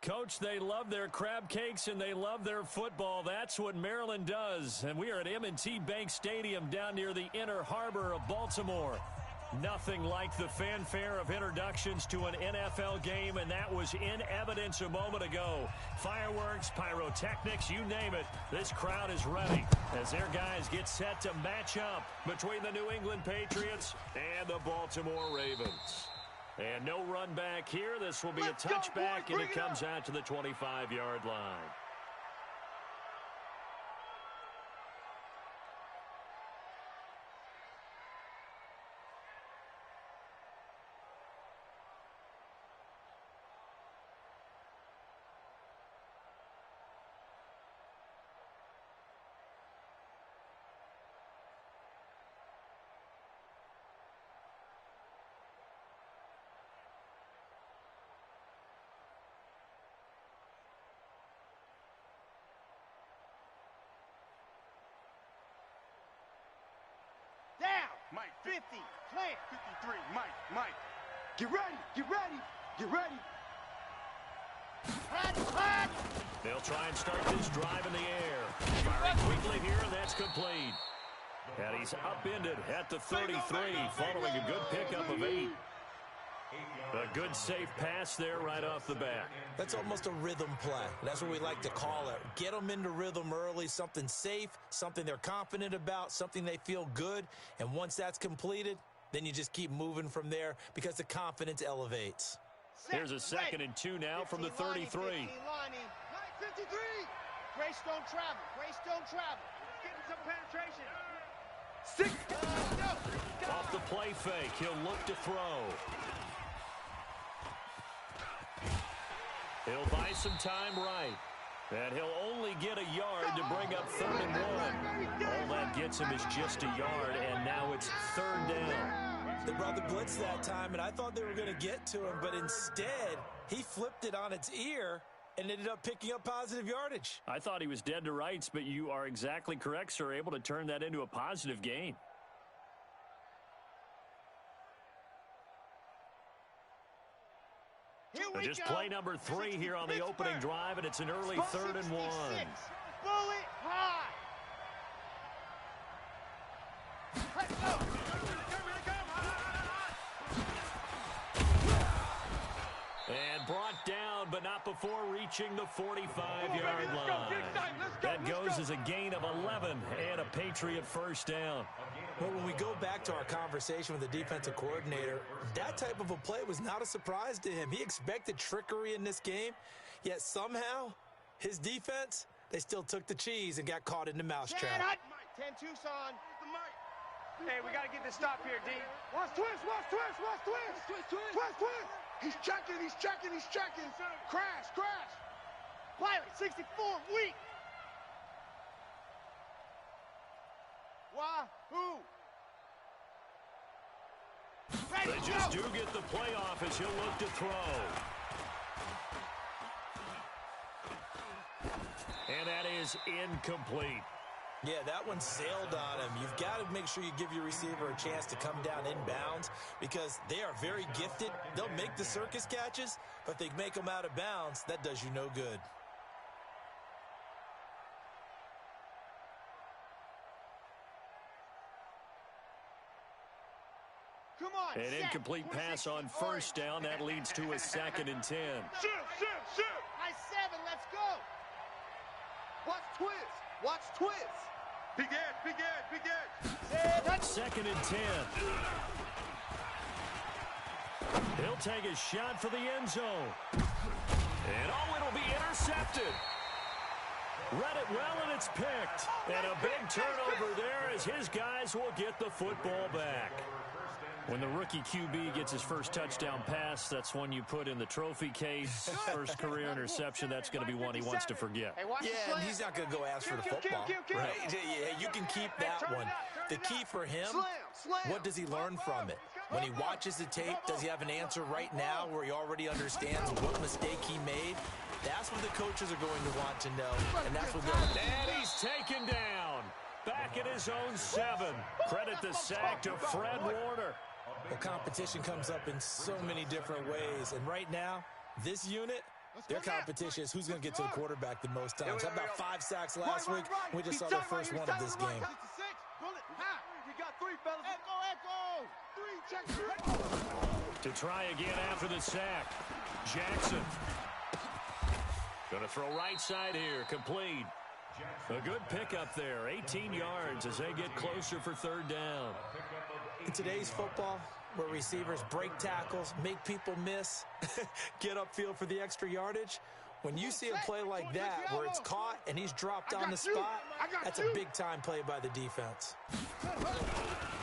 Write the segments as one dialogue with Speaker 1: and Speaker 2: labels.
Speaker 1: Coach, they love their crab cakes and they love their football. That's what Maryland does. And we are at M&T Bank Stadium down near the Inner Harbor of Baltimore. Nothing like the fanfare of introductions to an NFL game, and that was in evidence a moment ago. Fireworks, pyrotechnics, you name it. This crowd is ready as their guys get set to match up between the New England Patriots and the Baltimore Ravens. And no run back here. This will be a touchback, and it comes out to the 25-yard line.
Speaker 2: Mike, 50, plant, 53, Mike. Get ready, get ready, get ready.
Speaker 1: They'll try and start this drive in the air. Firing quickly here, and that's complete. And he's upended at the 33, following a good pickup of 8. A good safe pass there right off the bat.
Speaker 3: That's almost a rhythm play. That's what we like to call it. Get them into rhythm early, something safe, something they're confident about, something they feel good. And once that's completed, then you just keep moving from there because the confidence elevates.
Speaker 1: Here's a 2nd and 2 now from the 33.
Speaker 2: 53. Grace don't travel. Grace don't travel. Getting some penetration. 6.
Speaker 1: Off the play fake, he'll look to throw. He'll buy some time right. And he'll only get a yard to bring up 3rd and 1. All that gets him is just a yard, and now it's 3rd down.
Speaker 3: They brought the blitz that time, and I thought they were going to get to him, but instead, he flipped it on its ear and ended up picking up positive yardage.
Speaker 1: I thought he was dead to rights, but you are exactly correct, sir, able to turn that into a positive gain. Just play number 3 here on the opening drive, and it's an early 3rd and 1.
Speaker 2: Bullet high. Let's go.
Speaker 1: And brought down, but not before reaching the 45-yard line. That goes as a gain of 11 and a Patriot first down.
Speaker 3: Well, when we go back to our conversation with the defensive coordinator, that type of a play was not a surprise to him. He expected trickery in this game, yet somehow his defense, they still took the cheese and got caught in the mousetrap.
Speaker 2: 10 Tucson. Hey, we got to get this stop here, D. Watch twist. He's checking. Crash. Pilot, 64, weak. Wahoo.
Speaker 1: They just do get the play off as he'll look to throw. And that is incomplete.
Speaker 3: Yeah, that one sailed on him. You've got to make sure you give your receiver a chance to come down inbounds because they are very gifted. They'll make the circus catches, but they make them out of bounds. That does you no good.
Speaker 2: Come on,
Speaker 1: an incomplete pass on first down. That leads to a 2nd and 10.
Speaker 2: Shoot. High 7, let's go. Watch twist. Big Ed.
Speaker 1: 2nd and 10. He'll take a shot for the end zone. And it'll be intercepted. Read it well, and it's picked. And a big turnover there as his guys will get the football back. When the rookie QB gets his first touchdown pass, that's one you put in the trophy case. First career interception, that's going to be one he wants to forget.
Speaker 3: Yeah, and he's not going to go ask for the football. Right? Yeah, you can keep that one. The key for him, what does he learn from it? When he watches the tape, does he have an answer right now where he already understands what mistake he made? That's what the coaches are going to want to know, and that's what they'll...
Speaker 1: And he's taken down. Back at his own 7. Credit the sack to Fred Warner.
Speaker 3: The competition comes up in so many different ways, and right now, this unit, Their competition is who's going to get to the quarterback the most times. How about 5 sacks last week? We just saw the first one of this game.
Speaker 2: You got 3, fellas. Echo. 3, check.
Speaker 1: To try again after the sack. Jackson. Going to throw right side here. Complete. A good pickup there. 18 yards as they get closer for 3rd down.
Speaker 3: In today's football, where receivers break tackles, make people miss, get upfield for the extra yardage, when you see a play like that where it's caught and he's dropped on the spot, that's a big-time play by the defense.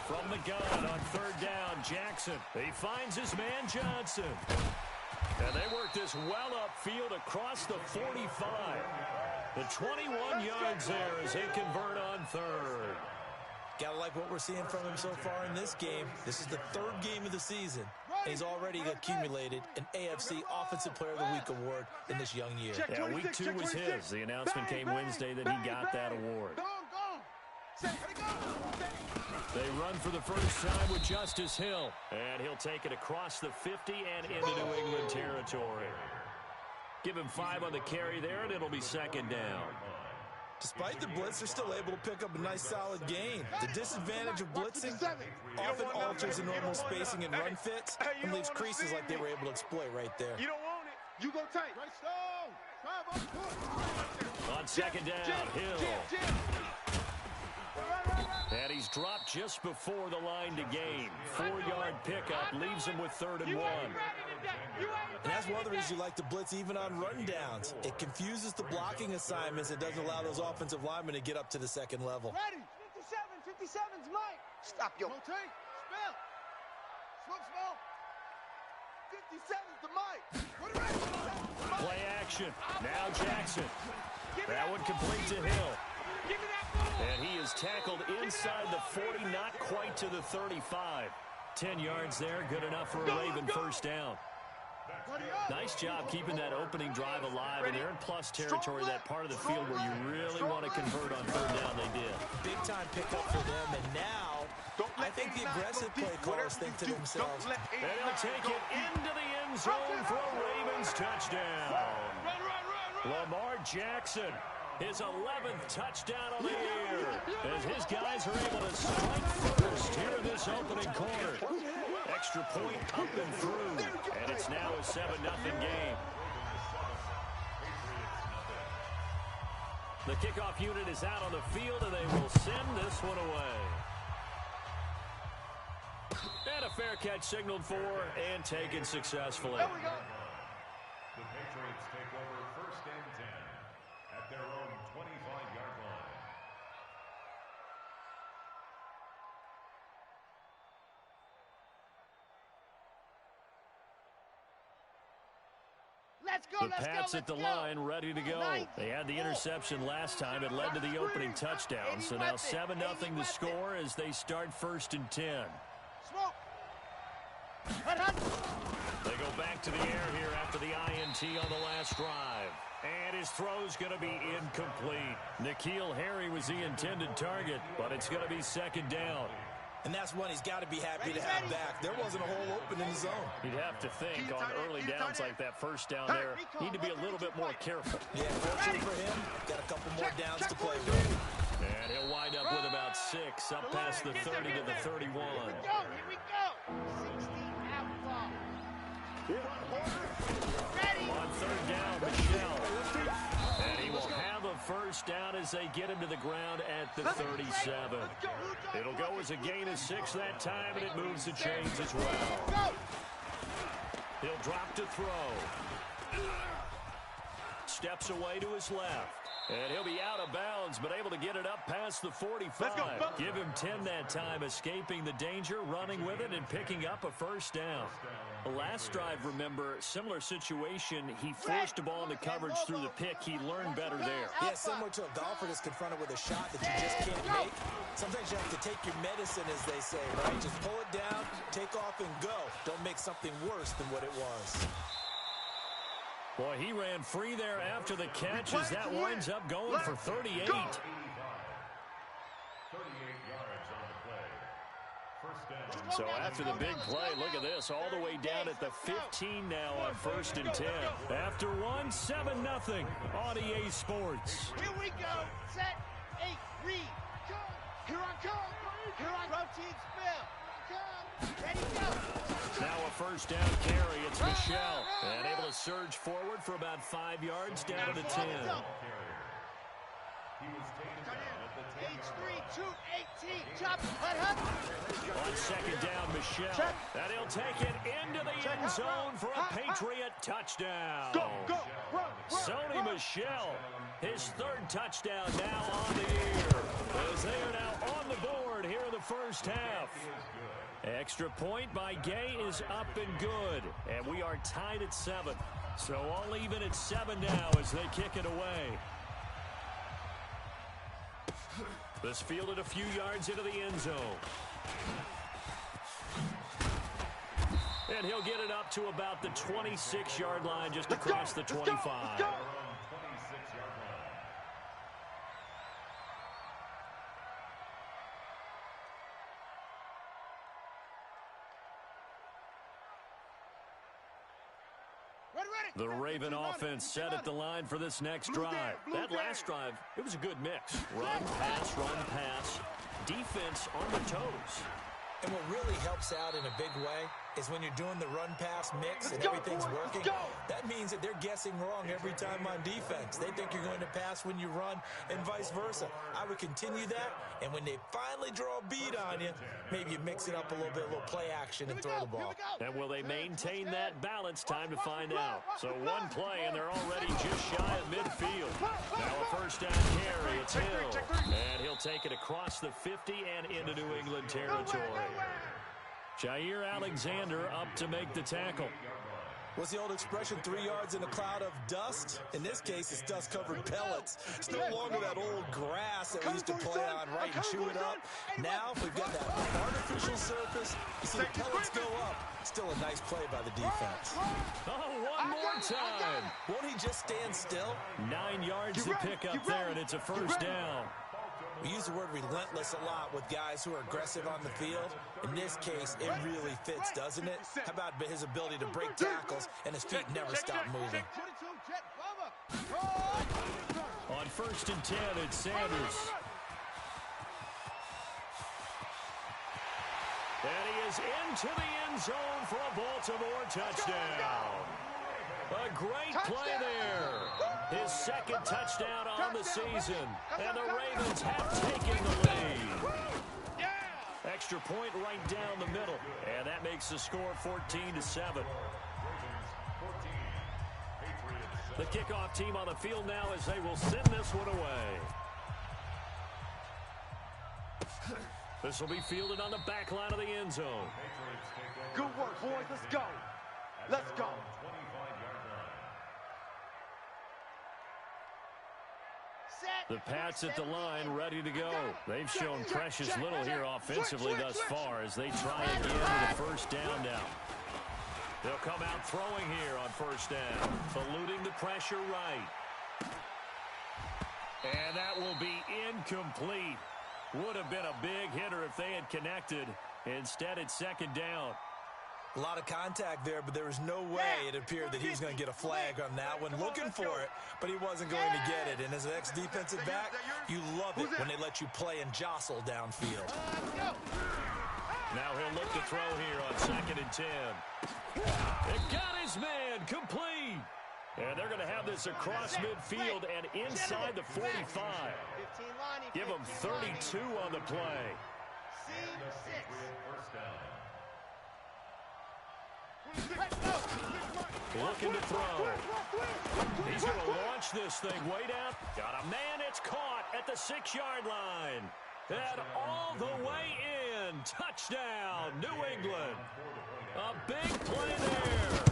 Speaker 1: From the gun on 3rd down, Jackson. He finds his man Johnson. And they work this well upfield across the 45. The 21 yards there as they convert on 3rd.
Speaker 3: Gotta like what we're seeing from him so far in this game. This is the 3rd game of the season, and he's already accumulated an AFC Offensive Player of the Week award in this young year.
Speaker 1: Yeah, week 2 was his. The announcement came Wednesday that he got that award. They run for the first time with Justice Hill, and he'll take it across the 50 and into New England territory. Give him 5 on the carry there, and it'll be 2nd down.
Speaker 3: Despite the blitz, they're still able to pick up a nice solid gain. The disadvantage of blitzing often alters the normal spacing and run fits and leaves creases like they were able to exploit right there.
Speaker 2: You don't want it. You go tight.
Speaker 1: On 2nd down, Hill. And he's dropped just before the line to gain. 4-yard pickup leaves him with 3rd and 1.
Speaker 3: And that's one of the reasons you like to blitz even on rundowns. It confuses the blocking assignments. It doesn't allow those offensive linemen to get up to the 2nd level.
Speaker 2: Ready. 57's Mike. Stop, yo. Rotate. Spell. Smell. 57's the Mike.
Speaker 1: Play action. Now Jackson. That one complete to Hill.
Speaker 2: Give me that ball.
Speaker 1: And he is tackled inside the 40, not quite to the 35. 10 yards there, good enough for a Raven first down. Nice job keeping that opening drive alive, and they're in plus territory, that part of the field where you really want to convert on 3rd down. They did.
Speaker 3: Big time pickup for them, and now I think the aggressive play callers think to themselves.
Speaker 1: And he'll take it into the end zone for a Ravens touchdown. Lamar Jackson, his 11th touchdown of the year, as his guys are able to strike first here in this opening quarter. Extra point up and through, and it's now a 7-0 game. The kickoff unit is out on the field, and they will send this one away. And a fair catch signaled for and taken successfully.
Speaker 2: There we go.
Speaker 4: The Patriots take over 1st and 10 at their own 25-yard line.
Speaker 1: The Pats at the line, ready to go. They had the interception last time. It led to the opening touchdown. So now 7-0 the score as they start 1st and 10. They go back to the air here after the INT on the last drive. And his throw's going to be incomplete. N'Keal Harry was the intended target, but it's going to be 2nd down.
Speaker 3: And that's one he's got to be happy to have back. There wasn't a hole open in the zone.
Speaker 1: You'd have to think on early downs like that, first down there, need to be a little bit more careful.
Speaker 3: Yeah, fortunately for him, got a couple more downs to play with.
Speaker 1: And he'll wind up with about 6, up past the 30 to the 31.
Speaker 2: Here we go. 60 outlaw. Ready.
Speaker 1: On 3rd down, Michelle. And he will have a first down as they get him to the ground at the 37. It'll go as a gain of 6 that time, and it moves the chains as well. He'll drop to throw. Steps away to his left. And he'll be out of bounds, but able to get it up past the 45. Give him 10 that time, escaping the danger, running with it, and picking up a first down. The last drive, remember, similar situation. He forced a ball into coverage through the pick. He learned better there.
Speaker 3: Yeah, similar to a golfer that's confronted with a shot that you just can't make. Sometimes you have to take your medicine, as they say, right? Just pull it down, take off, and go. Don't make something worse than what it was.
Speaker 1: Boy, he ran free there after the catch as that winds up going for 38.
Speaker 4: 38 yards on the play.
Speaker 1: So after the big play, look at this, all the way down at the 15 now on 1st and 10. After one, 7-0 on EA Sports.
Speaker 2: Here we go. Set, 8, read. Go. Here I come. Here I protein spill. Ready, go.
Speaker 1: Now a 1st down carry. It's Michelle. And able to surge forward for about 5 yards down to the 10.
Speaker 4: He was taken down at the 10-yard
Speaker 2: H3, 218. Chop, hut.
Speaker 1: On 2nd down, Michelle. And he'll take it into the end zone for a Patriot touchdown.
Speaker 2: Go, go, run,
Speaker 1: Sony Michel, his 3rd touchdown now on the year. As they are now on the board here in the 1st half. Extra point by Gay is up and good. And we are tied at 7. So all even at 7 now as they kick it away. This fielded a few yards into the end zone. And he'll get it up to about the 26-yard line, just across the 25. The Raven offense set at the line for this next drive. That last drive, it was a good mix. Run, pass, defense on the toes.
Speaker 3: And what really helps out in a big way is when you're doing the run-pass mix and everything's working, that means that they're guessing wrong every time on defense. They think you're going to pass when you run and vice versa. I would continue that, and when they finally draw a beat on you, maybe you mix it up a little bit, a little play action and throw the ball.
Speaker 1: And will they maintain that balance? Time to find out. So one play, and they're already just shy of midfield. Now a 1st down carry. It's Hill. And he'll take it across the 50 and into New England territory. Jair Alexander up to make the tackle.
Speaker 3: What's the old expression, 3 yards in a cloud of dust? In this case, it's dust-covered pellets. It's no longer that old grass that we used to play on, right, and chew it up. Now, we've got that artificial surface. You see the pellets go up. Still a nice play by the defense.
Speaker 1: Oh, one more time.
Speaker 3: Won't he just stand still?
Speaker 1: 9 yards to pick up there, and it's a 1st down.
Speaker 3: We use the word relentless a lot with guys who are aggressive on the field. In this case, it really fits, doesn't it? How about his ability to break tackles and his feet never stop moving?
Speaker 1: On 1st and 10, it's Sanders. And he is into the end zone for a Baltimore touchdown. A great play there. His 2nd touchdown on the season. And the Ravens have taken the lead. Extra point right down the middle. And that makes the score 14-7. The kickoff team on the field now as they will send this one away. This will be fielded on the back line of the end zone.
Speaker 2: Good work, boys. Let's go. Let's go.
Speaker 1: The Pats at the line, ready to go. They've shown precious little here offensively thus far as they try again with a 1st down now. They'll come out throwing here on 1st down, eluding the pressure right. And that will be incomplete. Would have been a big hitter if they had connected. Instead, it's 2nd down.
Speaker 3: A lot of contact there, but there was no way it appeared that he was going to get a flag on that one. Looking for it, but he wasn't going to get it. And as an ex-defensive back, you love it when they let you play and jostle downfield.
Speaker 1: Now he'll look to throw here on 2nd and 10. It got his man complete. And they're going to have this across midfield and inside the 45. Give them 32 on the play. Looking to throw. He's going to launch this thing way down. Got a man. It's caught at the 6-yard line. And all the way in. Touchdown, New England. A big play there.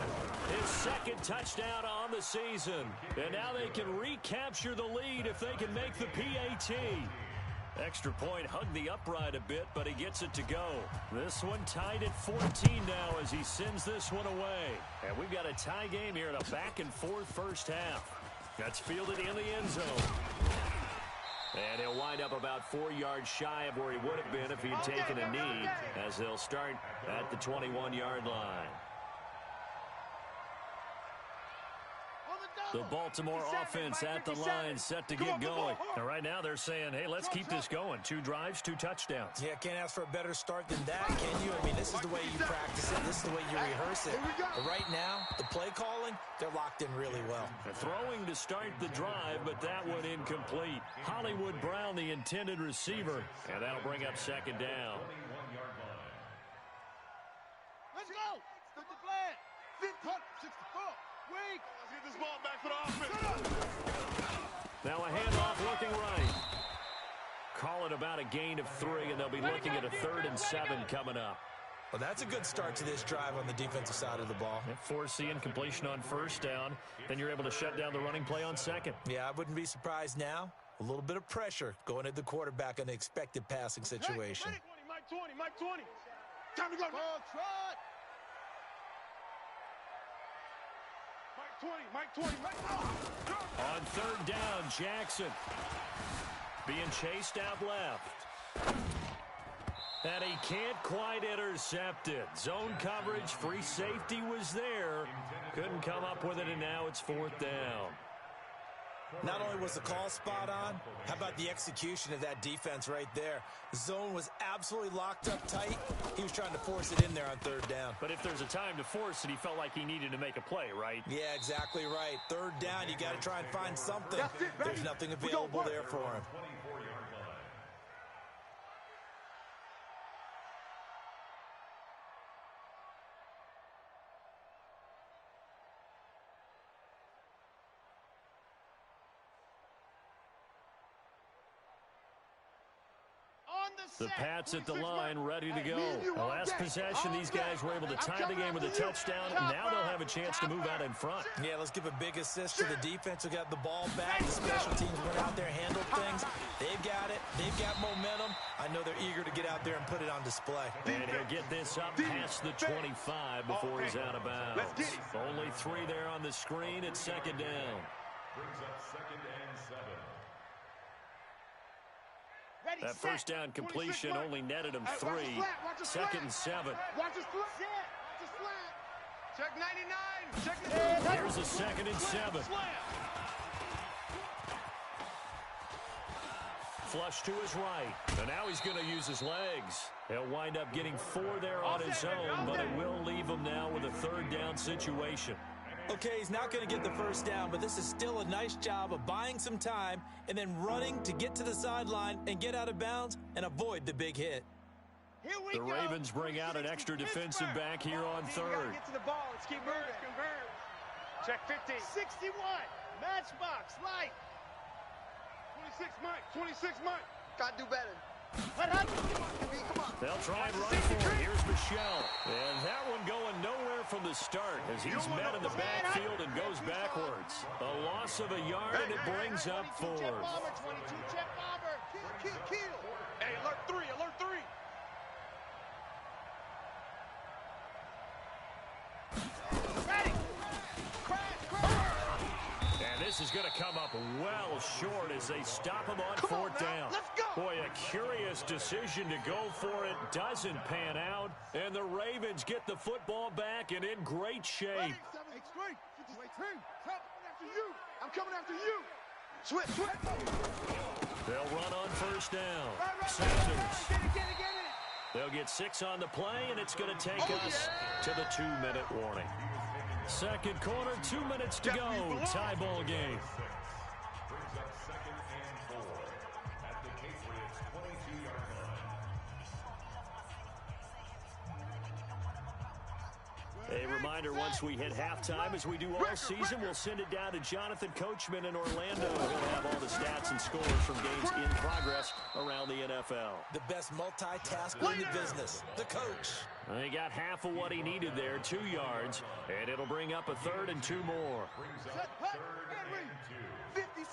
Speaker 1: His 2nd touchdown on the season. And now they can recapture the lead if they can make the PAT. Extra point hugged the upright a bit, but he gets it to go. This one tied at 14 now as he sends this one away. And we've got a tie game here in a back-and-forth 1st half. That's fielded in the end zone. And he'll wind up about 4 yards shy of where he would have been if he had taken a knee, as they'll start at the 21-yard line. The Baltimore offense at the line, set to get going. And right now they're saying, hey, let's keep this going. 2 drives, 2 touchdowns.
Speaker 3: Yeah, can't ask for a better start than that, can you? I mean, this is the way you practice it. This is the way you rehearse it. But right now, the play calling, they're locked in really well.
Speaker 1: Throwing to start the drive, but that one incomplete. Hollywood Brown, the intended receiver, and that'll bring up second down.
Speaker 2: Let's go. Start the plan. 64. Wait. Let's get this ball back for the offense.
Speaker 1: Now a handoff looking right. Call it about a gain of 3, and they'll be looking at a 3rd and 7 coming up.
Speaker 3: Well, that's a good start to this drive on the defensive side of the ball.
Speaker 1: Force the incompletion on first down. Then you're able to shut down the running play on second.
Speaker 3: Yeah, I wouldn't be surprised now. A little bit of pressure going at the quarterback in the expected passing situation.
Speaker 2: Mike 20. Time to go. Ball trot. Mike 20.
Speaker 1: On 3rd down, Jackson being chased out left. And he can't quite intercept it. Zone coverage, free safety was there. Couldn't come up with it, and now it's 4th down.
Speaker 3: Not only was the call spot on, how about the execution of that defense right there? The zone was absolutely locked up tight. He was trying to force it in there on 3rd down.
Speaker 1: But if there's a time to force it, he felt like he needed to make a play, right?
Speaker 3: Yeah, exactly right. 3rd down, you got to try and find something. There's nothing available there for him.
Speaker 1: The Pats at the line, ready to go. The last possession, these guys were able to tie the game with a touchdown. Now they'll have a chance to move out in front.
Speaker 3: Yeah, let's give a big assist to the defense who got the ball back. The special teams went out there, handled things. They've got it. They've got momentum. I know they're eager to get out there and put it on display.
Speaker 1: And he'll get this up past the 25 before he's out of bounds. Only 3 there on the screen at 2nd down.
Speaker 4: Brings up 2nd and 7.
Speaker 1: That first down completion only netted him 3. 2nd and 7.
Speaker 2: Watch his flat. Check 99.
Speaker 1: Here's a 2nd and 7. Flush to his right. And now he's going to use his legs. He'll wind up getting 4 there on his own, but it will leave him now with a 3rd down situation.
Speaker 3: Okay, he's not going to get the first down, but this is still a nice job of buying some time and then running to get to the sideline and get out of bounds and avoid the big hit.
Speaker 1: The Ravens bring out an extra defensive back here on 3rd.
Speaker 2: Get to the ball. Let's keep moving. Check 50. 61. Matchbox. Light. 26 Mike. Got to do better.
Speaker 1: They'll try and run for it. Here's Michelle. And that one going nowhere from the start as he's met in the backfield and goes backwards. A loss of a yard, and it brings up 4th.
Speaker 2: Check bomber, 22. Check bomber. Kill. Hey, alert 3. Ready.
Speaker 1: And this is going to come up well short as they stop him on 4th down.
Speaker 2: Let's go.
Speaker 1: Boy, a curious decision to go for it. Doesn't pan out. And the Ravens get the football back and in great shape.
Speaker 2: I'm coming after you. Switch.
Speaker 1: They'll run on 1st down. Sanders.
Speaker 2: Get it.
Speaker 1: They'll get 6 on the play, and it's going to take us to the 2-minute warning. 2nd quarter, 2 minutes to go. Tie ball game.
Speaker 4: Brings up 2nd and 4 at the Patriots 22-yard line.
Speaker 1: A reminder, once we hit halftime, as we do all season, we'll send it down to Jonathan Coachman in Orlando. He'll have all the stats and scores from games in progress around the NFL.
Speaker 3: The best multitasker in the business, the coach.
Speaker 1: He got half of what he needed there, 2 yards, and it'll bring up a 3rd and 2 more.
Speaker 4: Brings up 3rd and 2.
Speaker 2: 50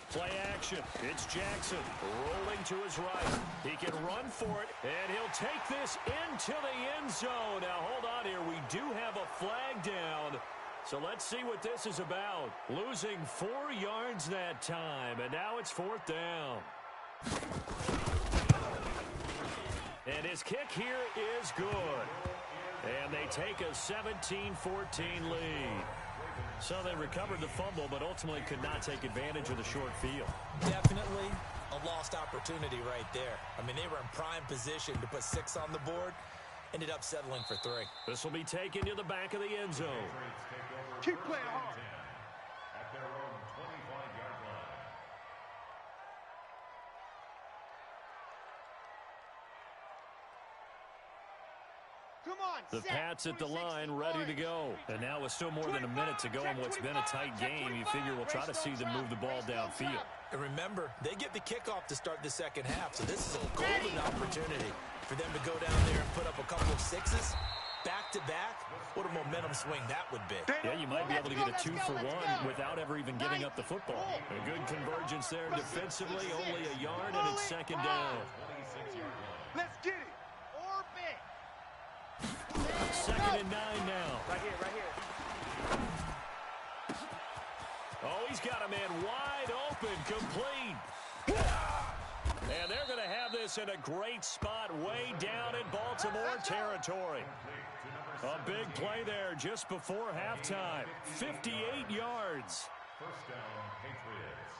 Speaker 1: Play action. It's Jackson rolling to his right. He can run for it, and he'll take this into the end zone. Now, hold on here. We do have a flag down. So let's see what this is about. Losing 4 yards that time, and now it's 4th down. And his kick here is good. And they take a 17-14 lead. So they recovered the fumble, but ultimately could not take advantage of the short field.
Speaker 3: Definitely a lost opportunity right there. I mean, they were in prime position to put 6 on the board. Ended up settling for 3.
Speaker 1: This will be taken to the back of the end zone.
Speaker 2: Keep playing hard.
Speaker 4: At their own 25-yard line.
Speaker 2: Come on,
Speaker 1: The Pats at the line, ready to go. And now with still more than a minute to go in what's been a tight game, you figure we'll try to see them move the ball downfield.
Speaker 3: And remember, they get the kickoff to start the second half, so this is a golden opportunity for them to go down there and put up a couple of 6s. Back-to-back, what a momentum swing that would be.
Speaker 1: Yeah, you might be able to get a 2-for-1 without ever even giving up the football. A good convergence there defensively, only a yard, and it's 2nd down.
Speaker 2: Let's get it. Orbit.
Speaker 1: 2nd and 9 now.
Speaker 2: Right here.
Speaker 1: Oh, he's got a man wide open, complete. And they're going to have this in a great spot way down in Baltimore territory. A big play there just before halftime. 58 yards.
Speaker 4: First down, Patriots.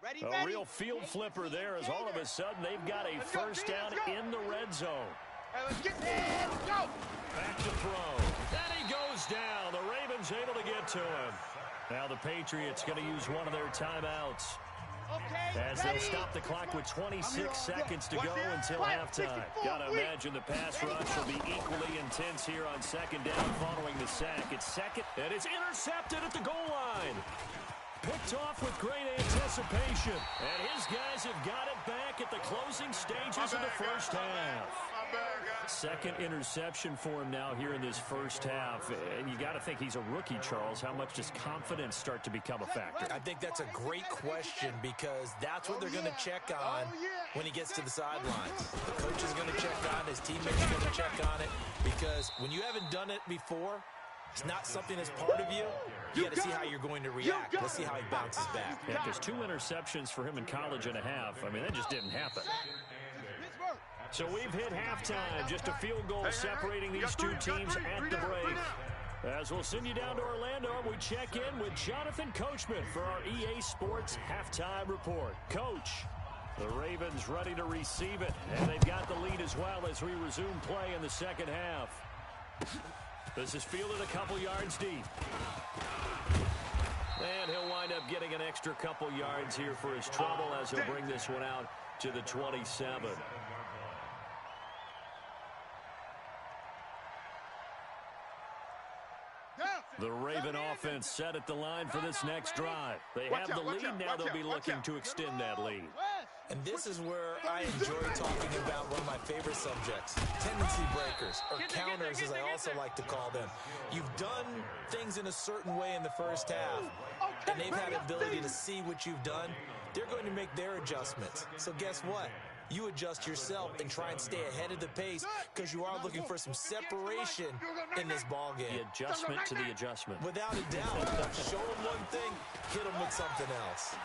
Speaker 2: Ready.
Speaker 1: A real field flipper there as all of a sudden they've got a first down in the red zone.
Speaker 2: All right, let's get there. Let's go.
Speaker 1: Back to throw. And he goes down. The Ravens able to get to him. Now the Patriots going to use one of their timeouts.
Speaker 2: Okay,
Speaker 1: As they'll stop the clock with 26 seconds to go until halftime. Got to imagine the pass rush will be equally intense here on 2nd down following the sack. It's 2nd, and it's intercepted at the goal line. Picked off with great anticipation. And his guys have got it back at the closing stages of the first half. 2nd interception for him now here in this first half. And you got to think he's a rookie, Charles. How much does confidence start to become a factor?
Speaker 3: I think that's a great question because that's what they're going to check on when he gets to the sidelines. The coach is going to check on, his teammates are going to check on it because when you haven't done it before, it's not something that's part of you. You got to see how you're going to react. Let's see how he bounces back.
Speaker 1: Yeah, because 2 interceptions for him in college and a half. I mean, that just didn't happen. So we've hit halftime. Just a field goal separating these two teams at the break. As we'll send you down to Orlando, we check in with Jonathan Coachman for our EA Sports Halftime Report. Coach, the Ravens ready to receive it, and they've got the lead as well as we resume play in the second half. This is fielded a couple yards deep. And he'll wind up getting an extra couple yards here for his trouble as he'll bring this one out to the 27. The Raven offense set at the line for this next drive. They have the lead. Now they'll be looking to extend that lead.
Speaker 3: And this is where I enjoy talking about one of my favorite subjects, tendency breakers, or counters as I also like to call them. You've done things in a certain way in the first half, and they've had the ability to see what you've done. They're going to make their adjustments. So guess what? You adjust yourself and try and stay ahead of the pace because you are looking for some separation in this ball game.
Speaker 1: The adjustment to the adjustment.
Speaker 3: Without a doubt. Show them one thing, hit them with something else.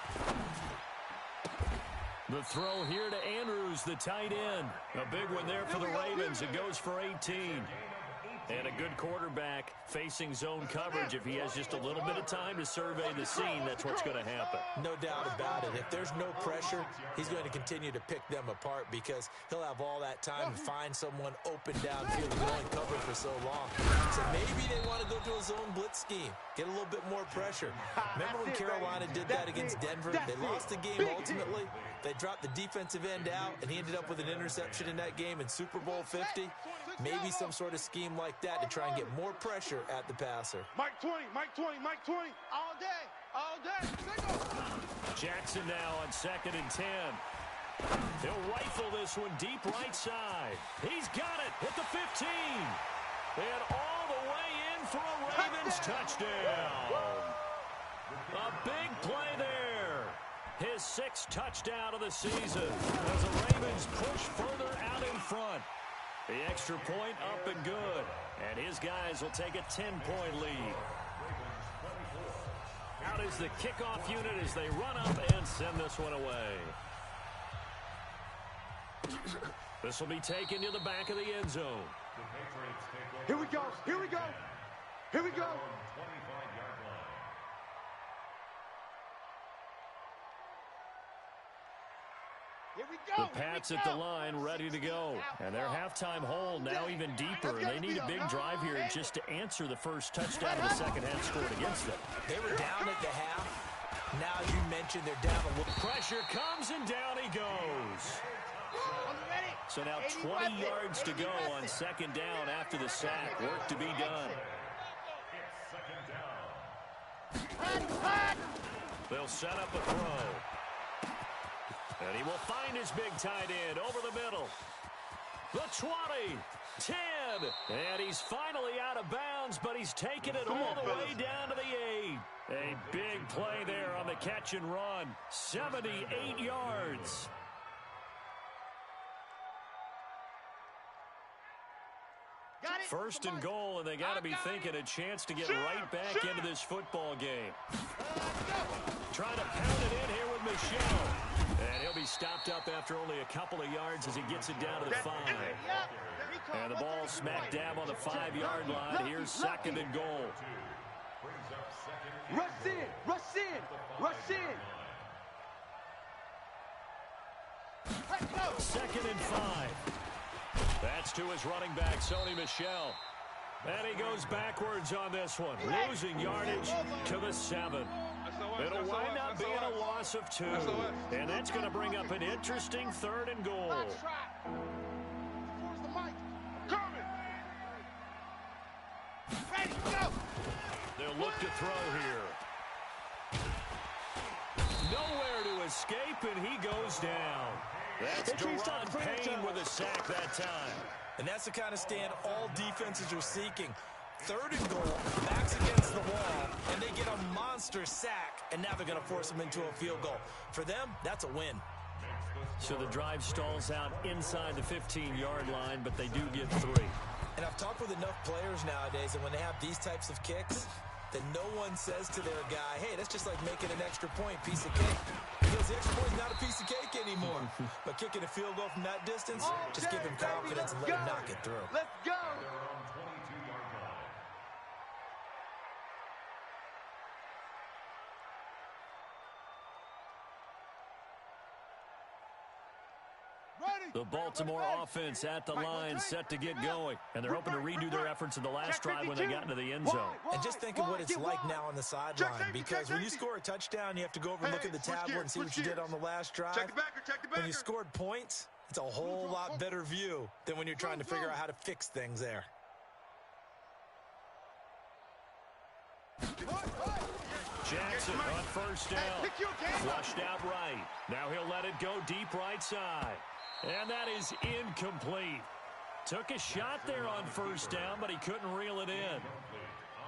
Speaker 1: The throw here to Andrews, the tight end. A big one there for the Ravens. It goes for 18. And a good quarterback facing zone coverage. If he has just a little bit of time to survey the scene, that's what's going to happen.
Speaker 3: No doubt about it. If there's no pressure, he's going to continue to pick them apart because he'll have all that time to find someone open downfield and only covered for so long. So maybe they want to go to a zone blitz scheme, get a little bit more pressure. Remember when Carolina did that against Denver? They lost the game ultimately. They dropped the defensive end out, and he ended up with an interception in that game in Super Bowl 50. Maybe some sort of scheme like that to try and get more pressure at the passer.
Speaker 2: Mike 20, Mike 20, Mike 20. All day, all day.
Speaker 1: Jackson now on 2nd and 10. He'll rifle this one deep right side. He's got it at the 15. And all the way in for a Ravens touchdown. A big play there. His 6th touchdown of the season as the Ravens push further out in front. The extra point up and good. And his guys will take a 10-point lead. Out is the kickoff unit as they run up and send this one away. This will be taken to the back of the end zone.
Speaker 2: Here we go. Here we go. Here we go.
Speaker 1: The Pats at the line, ready to go. And their halftime hole now even deeper. And they need a big drive here just to answer the first touchdown of the second half scored against them.
Speaker 3: They were down at the half. Now you mentioned they're down a little.
Speaker 1: Pressure comes and down he goes. So now 20 yards to go on second down after the sack. Work to be done. They'll set up a throw. And he will find his big tight end over the middle. The 20, 10, and he's finally out of bounds, but he's taken it all the way down to the 8. A big play there on the catch and run. 78 yards. First and goal, and they got to be thinking a chance to get right back into this football game. Trying to pound it in here with Michel. And he'll be stopped up after only a couple of yards as he gets it down to the 5. And the ball smack dab on the 5-yard line. Here's second and goal.
Speaker 2: Rush in, rush in, rush in.
Speaker 1: Second and 5. That's to his running back, Sony Michel. And he goes backwards on this one, losing yardage to the 7. It'll wind up being a loss of 2. And that's going to bring up an interesting third and goal. They'll look to throw here. Nowhere to escape, and he goes down. That's Deron Payne with a sack that time.
Speaker 3: And that's the kind of stand all defenses are seeking. Third and goal, backs against the wall, and they get a monster sack, and now they're going to force them into a field goal. For them, that's a win.
Speaker 1: So the drive stalls out inside the 15-yard line, but they do get 3.
Speaker 3: And I've talked with enough players nowadays, and when they have these types of kicks, that no one says to their guy, hey, that's just like making an extra point, piece of cake. Because the extra point is not a piece of cake anymore. But kicking a field goal from that distance, just give him confidence and let him knock it through.
Speaker 2: Let's go.
Speaker 1: The Baltimore offense at the line, set to get going. And they're hoping to redo their efforts in the last drive when they got into the end zone.
Speaker 3: And just think of what it's like now on the sideline. Because when you score a touchdown, you have to go over and look at the tablet and see what you did on the last drive. When you scored points, it's a whole lot better view than when you're trying to figure out how to fix things there.
Speaker 1: Jackson on first down. Flushed out right. Now he'll let it go deep right side. And that is incomplete. Took a shot there on first down, but he couldn't reel it in.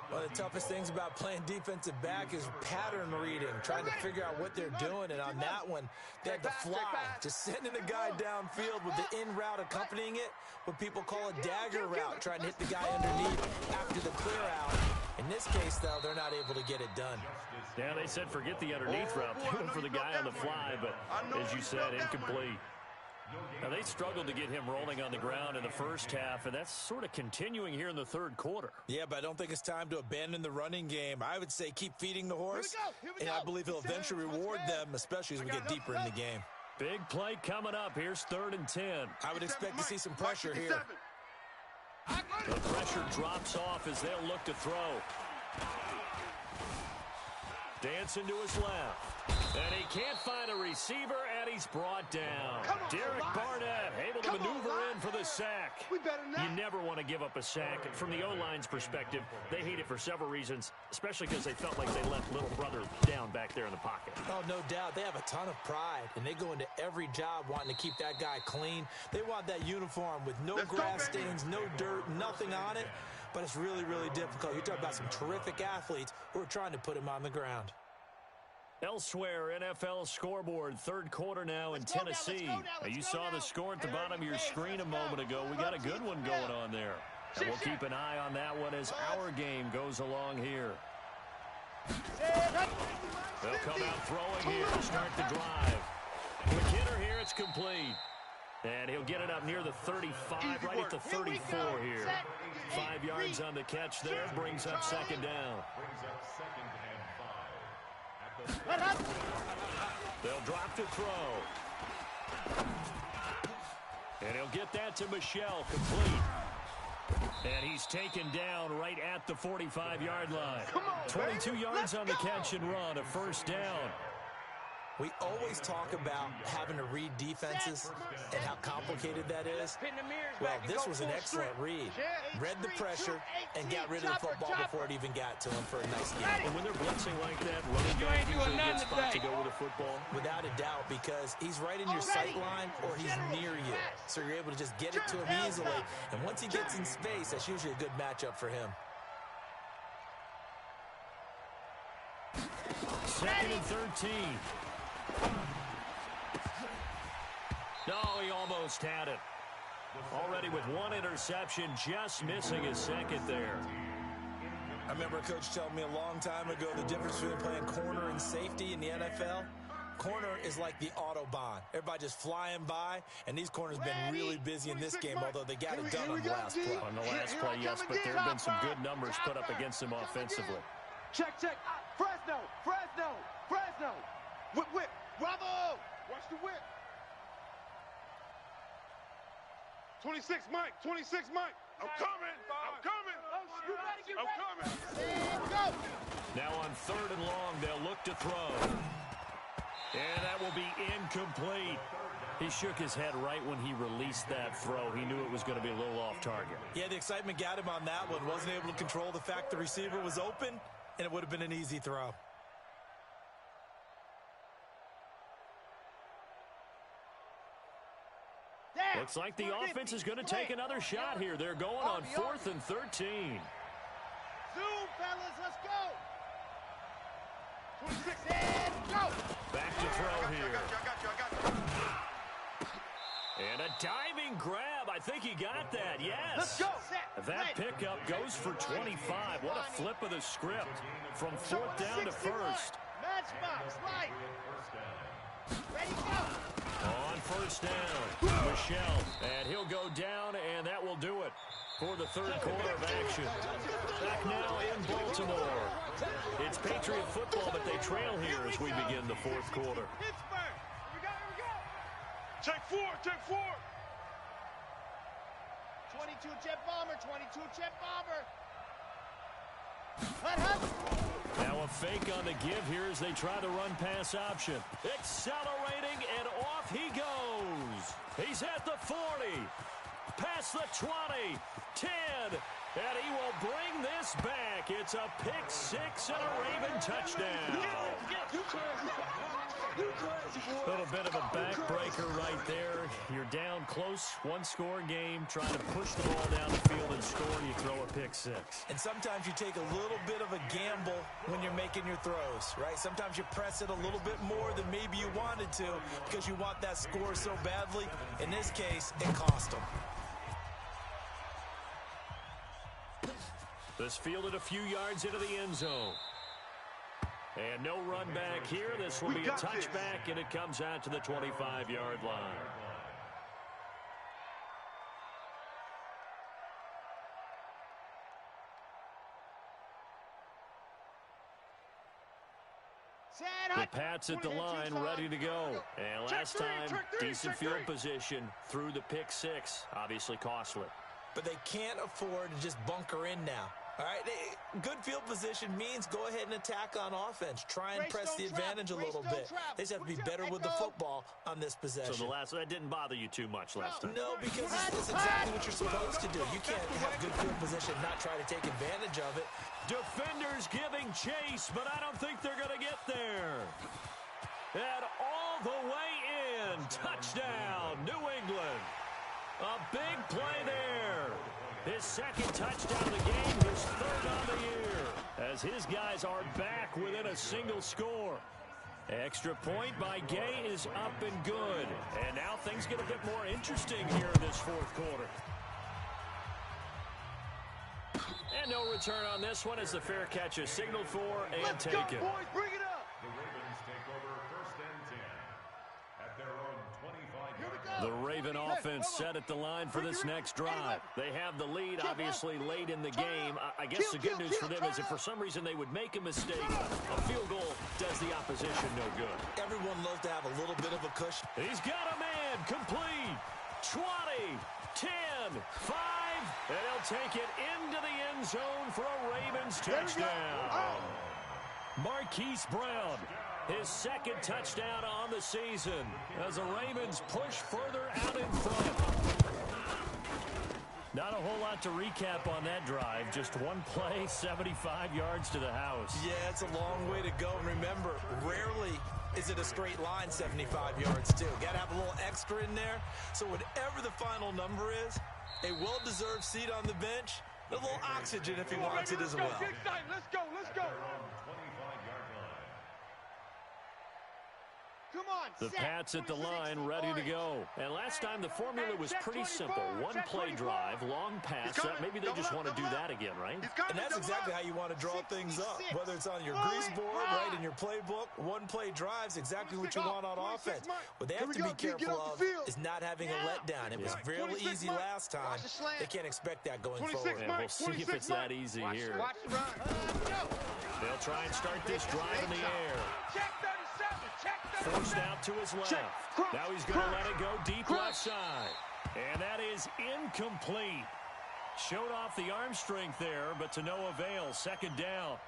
Speaker 3: One of the toughest things about playing defensive back is pattern reading, trying to figure out what they're doing. And on that one, they had to fly, just sending a guy downfield with the in route accompanying it, what people call a dagger route, trying to hit the guy underneath after the clear out. In this case, though, they're not able to get it done.
Speaker 1: Yeah, they said forget the underneath route. They went for the guy on the fly, but as you said, incomplete. Now, they struggled to get him rolling on the ground in the first half, and that's sort of continuing here in the third quarter.
Speaker 3: Yeah, but I don't think it's time to abandon the running game. I would say keep feeding the horse, and I believe he'll eventually reward them, especially as we get deeper in the game.
Speaker 1: Big play coming up. Here's 3rd and 10.
Speaker 3: I would expect to see some pressure here.
Speaker 1: The pressure drops off as they'll look to throw. Dancing to his left. And he can't find a receiver, and he's brought down. Derek Barnett able to maneuver in for the sack. You never want to give up a sack. From the O-line's perspective, they hate it for several reasons, especially because they felt like they left little brother down back there in the pocket.
Speaker 3: Oh, no doubt. They have a ton of pride, and they go into every job wanting to keep that guy clean. They want that uniform with no grass stains, no dirt, nothing on it. But it's really, really difficult. You're talking about some terrific athletes who are trying to put him on the ground.
Speaker 1: Elsewhere, NFL scoreboard, third quarter now in Tennessee. You saw the score at the bottom of your screen a moment ago. We got a good one going on there. And we'll keep an eye on that one as our game goes along here. They'll come out throwing here to start the drive. McKinnon here, it's complete. And he'll get it up near the 35, right at the 34 here. 5 yards on the catch there, brings up second down. They'll drop to throw. And he'll get that to Michel, complete. And he's taken down right at the 45-yard line. 22 yards on the catch and run, a first down.
Speaker 3: We always talk about having to read defenses and how complicated that is. Well, this was an excellent read. Read the pressure and got rid of the football before it even got to him for a nice game.
Speaker 1: And when they're blitzing like that, running back usually a good spot to go with the football.
Speaker 3: Without a doubt, because he's right in your sight line or he's near you. So you're able to just get it to him easily. And once he gets in space, that's usually a good matchup for him.
Speaker 1: Second and 13. No, he almost had it. Already with one interception, just missing his second there.
Speaker 3: I remember a coach telling me a long time ago the difference between playing corner and safety in the NFL. Corner is like the Autobahn. Everybody just flying by, and these corners have been really busy in this game, although they got it done on the last play.
Speaker 1: On the last play, yes, but there have been some good numbers put up against them offensively.
Speaker 2: Check. Fresno. Whip. Bravo. Watch the whip.
Speaker 5: 26 Mike. I'm coming.
Speaker 2: And go.
Speaker 1: Now on third and long, they'll look to throw. And that will be incomplete. He shook his head right when he released that throw. He knew it was going to be a little off target.
Speaker 3: Yeah, the excitement got him on that one. Wasn't able to control the fact the receiver was open, and it would have been an easy throw.
Speaker 1: Looks like the offense is going to take another shot here. They're going on 4th and 13.
Speaker 2: Zoom, fellas, let's go. 26 and go.
Speaker 1: Back to throw here. And a diving grab. I think he got that, yes.
Speaker 2: Let's go.
Speaker 1: That pickup goes for 25. What a flip of the script. From 4th down to 1st.
Speaker 2: Matchbox, right. Ready, go.
Speaker 1: On first down, Michel, and he'll go down, and that will do it for the third quarter of action. Back now in Baltimore. It's Patriot football, but they trail here as we begin the fourth quarter.
Speaker 2: Pittsburgh. Here we go.
Speaker 5: Take four.
Speaker 2: 22 jet bomber.
Speaker 1: Now a fake on the give here as they try the run-pass option. Accelerating, and off he goes. He's at the 40, past the 20, 10, and he will bring this back. It's a pick six and a Raven touchdown. A little bit of a backbreaker right there. You're down close, one-score game, trying to push the ball down the field and score, and you throw a pick six.
Speaker 3: And sometimes you take a little bit of a gamble when you're making your throws, right? Sometimes you press it a little bit more than maybe you wanted to because you want that score so badly. In this case, it cost them.
Speaker 1: This fielded a few yards into the end zone. And no run back here. This will be a touchback, and it comes out to the 25-yard line. The Pats at the line, ready to go. And last time, decent field position through the pick six. Obviously costly.
Speaker 3: But they can't afford to just bunker in now. All right, good field position means go ahead and attack on offense. Try and press the advantage a little bit. They just have to be better with the football on this possession.
Speaker 1: So that didn't bother you too much last time?
Speaker 3: No, because it's exactly what you're supposed to do. You can't have good field position and not try to take advantage of it.
Speaker 1: Defenders giving chase, but I don't think they're going to get there. And all the way in. Touchdown, New England. A big play there. His second touchdown of the game, his third on the year. As his guys are back within a single score. Extra point by Gay is up and good. And now things get a bit more interesting here in this fourth quarter. And no return on this one as the fair catch is signaled for and taken.
Speaker 2: Let's go, boys. Bring it up.
Speaker 4: The Ravens take over first and 10 at their own 25-yard line.
Speaker 1: The Raven offense set at the line for this next drive. They have the lead, obviously, late in the game. I guess the good news for them is if for some reason they would make a mistake, a field goal does the opposition no good.
Speaker 3: Everyone loves to have a little bit of a cushion.
Speaker 1: He's got a man complete. 20, 10, 5, and he'll take it into the end zone for a Ravens touchdown. Marquise Brown, his second touchdown on the season as the Ravens push further out in front. Not a whole lot to recap on that drive. Just one play, 75 yards to the house.
Speaker 3: Yeah, it's a long way to go. And remember, rarely is it a straight line 75 yards, too. Got to have a little extra in there. So whatever the final number is, a well-deserved seat on the bench, a little oxygen if he wants it as well.
Speaker 5: Let's go.
Speaker 2: Come on,
Speaker 1: The Pats at the line, ready to go. And last time the formula was pretty simple. One play drive, long pass. Maybe they just want to do that again, right?
Speaker 3: And that's exactly how you want to draw things up. Whether it's on your grease board, right, in your playbook, one play drive's exactly what you want on offense. What they have to be careful of is not having a letdown. It was really easy last time. They can't expect that going forward.
Speaker 1: And we'll see if it's that easy here.
Speaker 2: Watch the run.
Speaker 1: They'll try and start this drive in the air.
Speaker 2: Check 37. Check 37.
Speaker 1: Forced out to his left. Now he's going to let it go deep left side. And that is incomplete. Showed off the arm strength there, but to no avail. Second down.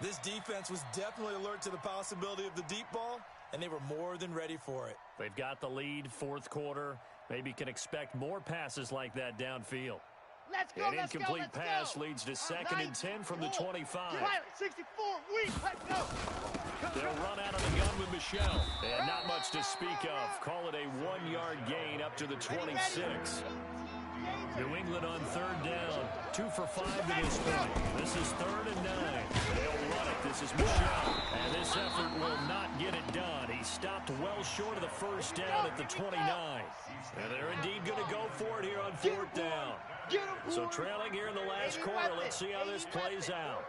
Speaker 3: This defense was definitely alert to the possibility of the deep ball, and they were more than ready for it.
Speaker 1: They've got the lead, fourth quarter. Maybe can expect more passes like that downfield.
Speaker 2: Let's go,
Speaker 1: An incomplete pass leads to second and 10 from the 25.
Speaker 2: 64, let's go.
Speaker 1: They'll run out of the gun with Michelle. And not much to speak of. Call it a 1-yard gain up to the 26. New England on third down. 2 for 5 to this point. This is 3rd and 9. They'll run it. This is Michelle. And this effort will not get it done. He stopped well short of the first down at the 29. And they're indeed going to go for it here on 4th down. So trailing here in the last quarter. Let's see how this plays out.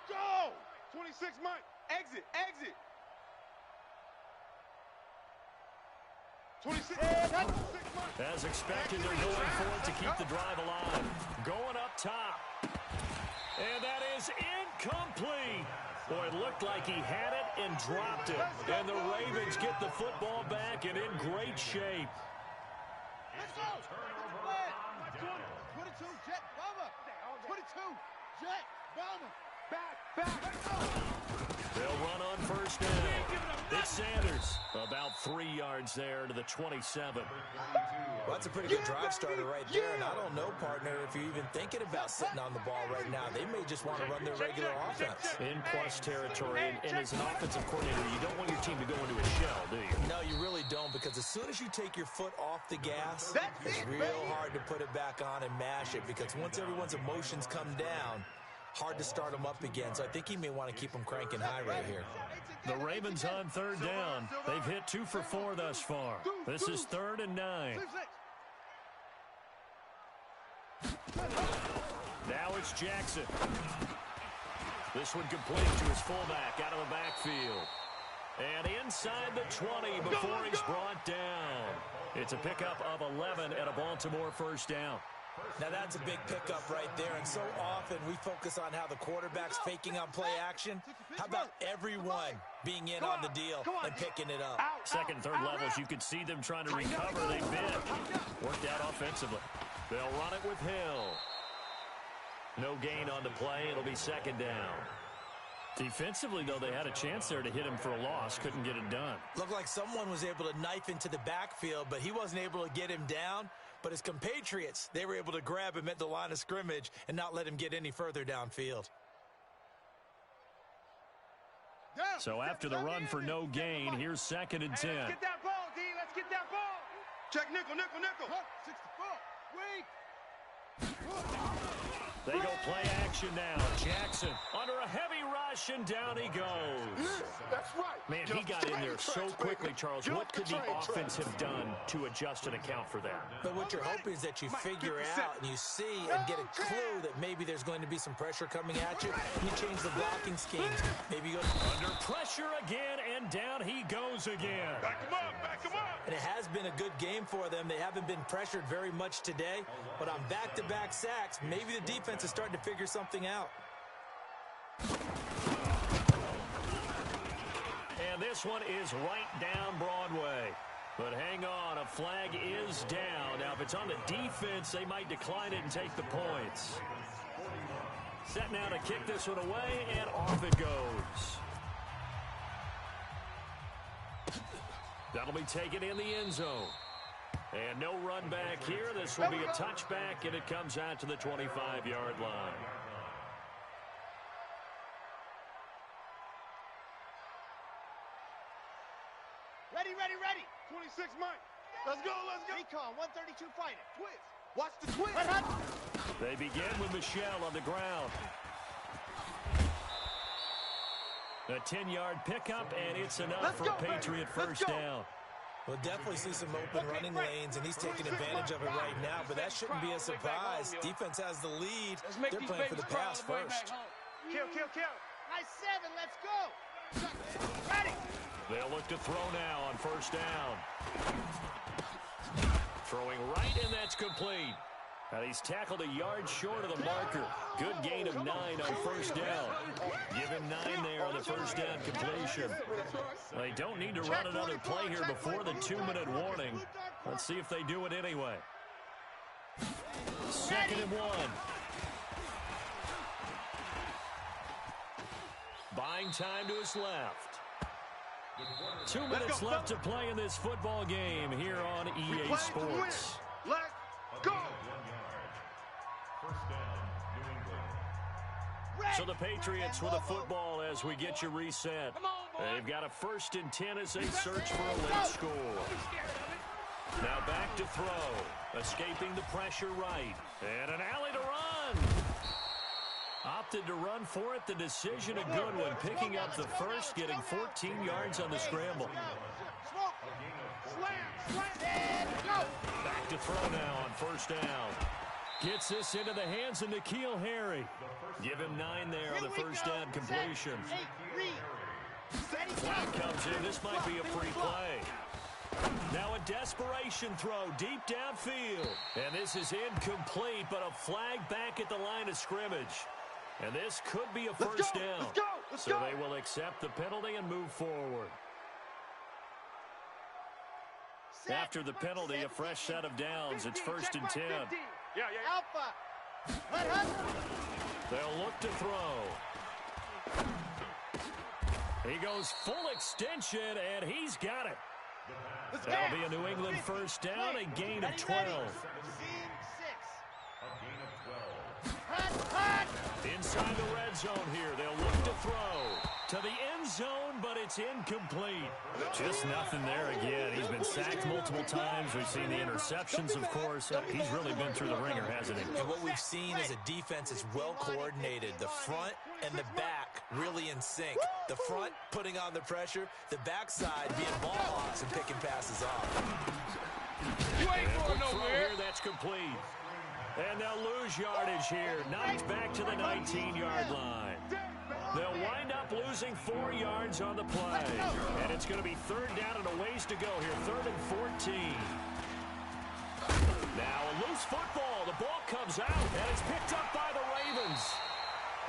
Speaker 5: Go! 26, Mike. Exit. 26, Mike.
Speaker 1: As expected, they're going for it to keep the drive alive. Going up top. And that is incomplete. Boy, it looked like he had it and dropped it. And the Ravens get the football back and in great shape.
Speaker 2: Let's go. 22, Jet Bomber. 22, Jet Bomber. Back.
Speaker 1: They'll run on first down. It's Sanders. About 3 yards there to the 27.
Speaker 3: Well, that's a pretty good drive starter right there. And I don't know, partner, if you're even thinking about sitting on the ball right now. They may just want to run their regular offense.
Speaker 1: In plus territory. And as an offensive coordinator, you don't want your team to go into a shell, do you?
Speaker 3: No, you really don't, because as soon as you take your foot off the gas, it's real hard to put it back on and mash it, because once everyone's emotions come down, hard to start them up again. So I think he may want to keep them cranking high right here.
Speaker 1: The Ravens on third down. They've hit 2 for 4 thus far. This is 3rd and 9. Now it's Jackson. This one complete to his fullback out of the backfield. And inside the 20 before he's brought down. It's a pickup of 11 at a Baltimore first down.
Speaker 3: Now that's a big pickup right there, and so often we focus on how the quarterback's faking on play action. How about everyone being in on the deal and picking it up?
Speaker 1: Second, third levels, you could see them trying to recover. They bit. Worked out offensively. They'll run it with Hill. No gain on the play. It'll be second down. Defensively, though, they had a chance there to hit him for a loss. Couldn't get it done.
Speaker 3: Looked like someone was able to knife into the backfield, but he wasn't able to get him down. But his compatriots, they were able to grab him at the line of scrimmage and not let him get any further downfield.
Speaker 1: So after the run for no gain, here's 2nd and 10.
Speaker 5: Let's get that ball, D. Let's get that ball. Check nickel.
Speaker 2: 64. Weak.
Speaker 1: They go play action now. Jackson under a heavy rush, and down he goes.
Speaker 5: That's right.
Speaker 1: Man, he got in there so quickly, Charles. What could the offense have done to adjust and account for that?
Speaker 3: But what you're hoping is that you figure out and you see and get a clue that maybe there's going to be some pressure coming at you. You change the blocking schemes. Maybe you go
Speaker 1: under pressure again, and down he goes again.
Speaker 5: Back him up, back him up.
Speaker 3: And it has been a good game for them. They haven't been pressured very much today, but on back-to-back sacks, maybe the defense is starting to figure something out.
Speaker 1: And this one is right down Broadway. But hang on, a flag is down. Now, if it's on the defense, they might decline it and take the points. Set now to kick this one away, and off it goes. That'll be taken in the end zone. And no run back here. This will be a touchback, and it comes out to the 25-yard line.
Speaker 5: Ready, ready, ready. 26 Mike. Let's go, let's go.
Speaker 2: Recon, 132 fighter.
Speaker 5: Twist. Watch the twist.
Speaker 1: They begin with Michel on the ground. A 10-yard pickup, and it's enough for a Patriot first down.
Speaker 3: We'll definitely see some open running lanes, and he's taking advantage of it right now, but that shouldn't be a surprise. Defense has the lead. They're playing for the pass first.
Speaker 5: Kill, kill, kill.
Speaker 2: Nice 7, let's go. Ready.
Speaker 1: They'll look to throw now on first down. Throwing right, and that's complete. Now he's tackled a yard short of the marker. Good gain of 9 on first down. Give him 9 there on the first down completion. They don't need to run another play here before the 2-minute warning. Let's see if they do it anyway. 2nd and 1. Buying time to his left. 2 minutes left to play in this football game here on EA Sports.
Speaker 5: Let's go.
Speaker 1: So the Patriots with a football as we get you reset. They've got a 1st and 10 as they search for a late score. Now back to throw. Escaping the pressure right. And an alley to run. Opted to run for it. The decision a good one. Picking up the first, getting 14 yards on the scramble. Back to throw now on first down. Gets this into the hands of N'Keal Harry. Give him 9 there on the first down completion. Flag comes in. This might be a free play. Now a desperation throw deep downfield. And this is incomplete, but a flag back at the line of scrimmage. And this could be a first down. So they will accept the penalty and move forward. After the penalty, a fresh set of downs. It's 1st and 10.
Speaker 2: Alpha.
Speaker 1: They'll look to throw. He goes full extension, and he's got it. That'll be a New England first down, a gain of 12. Inside the red zone here, they'll look to throw to the end zone, but it's incomplete. Just nothing there again. He's been sacked multiple times. We've seen the interceptions, of course. He's really been through the ringer, hasn't he?
Speaker 3: And what we've seen is a defense is well coordinated. The front and the back really in sync. The front putting on the pressure, the backside being ball hawks and picking passes off.
Speaker 5: You ain't going nowhere.
Speaker 1: Here, that's complete. And they'll lose yardage here. Knocked back to the 19-yard line. They'll wind up losing 4 yards on the play. And it's going to be 3rd down and a ways to go here. 3rd and 14. Now a loose football. The ball comes out, and it's picked up by the Ravens.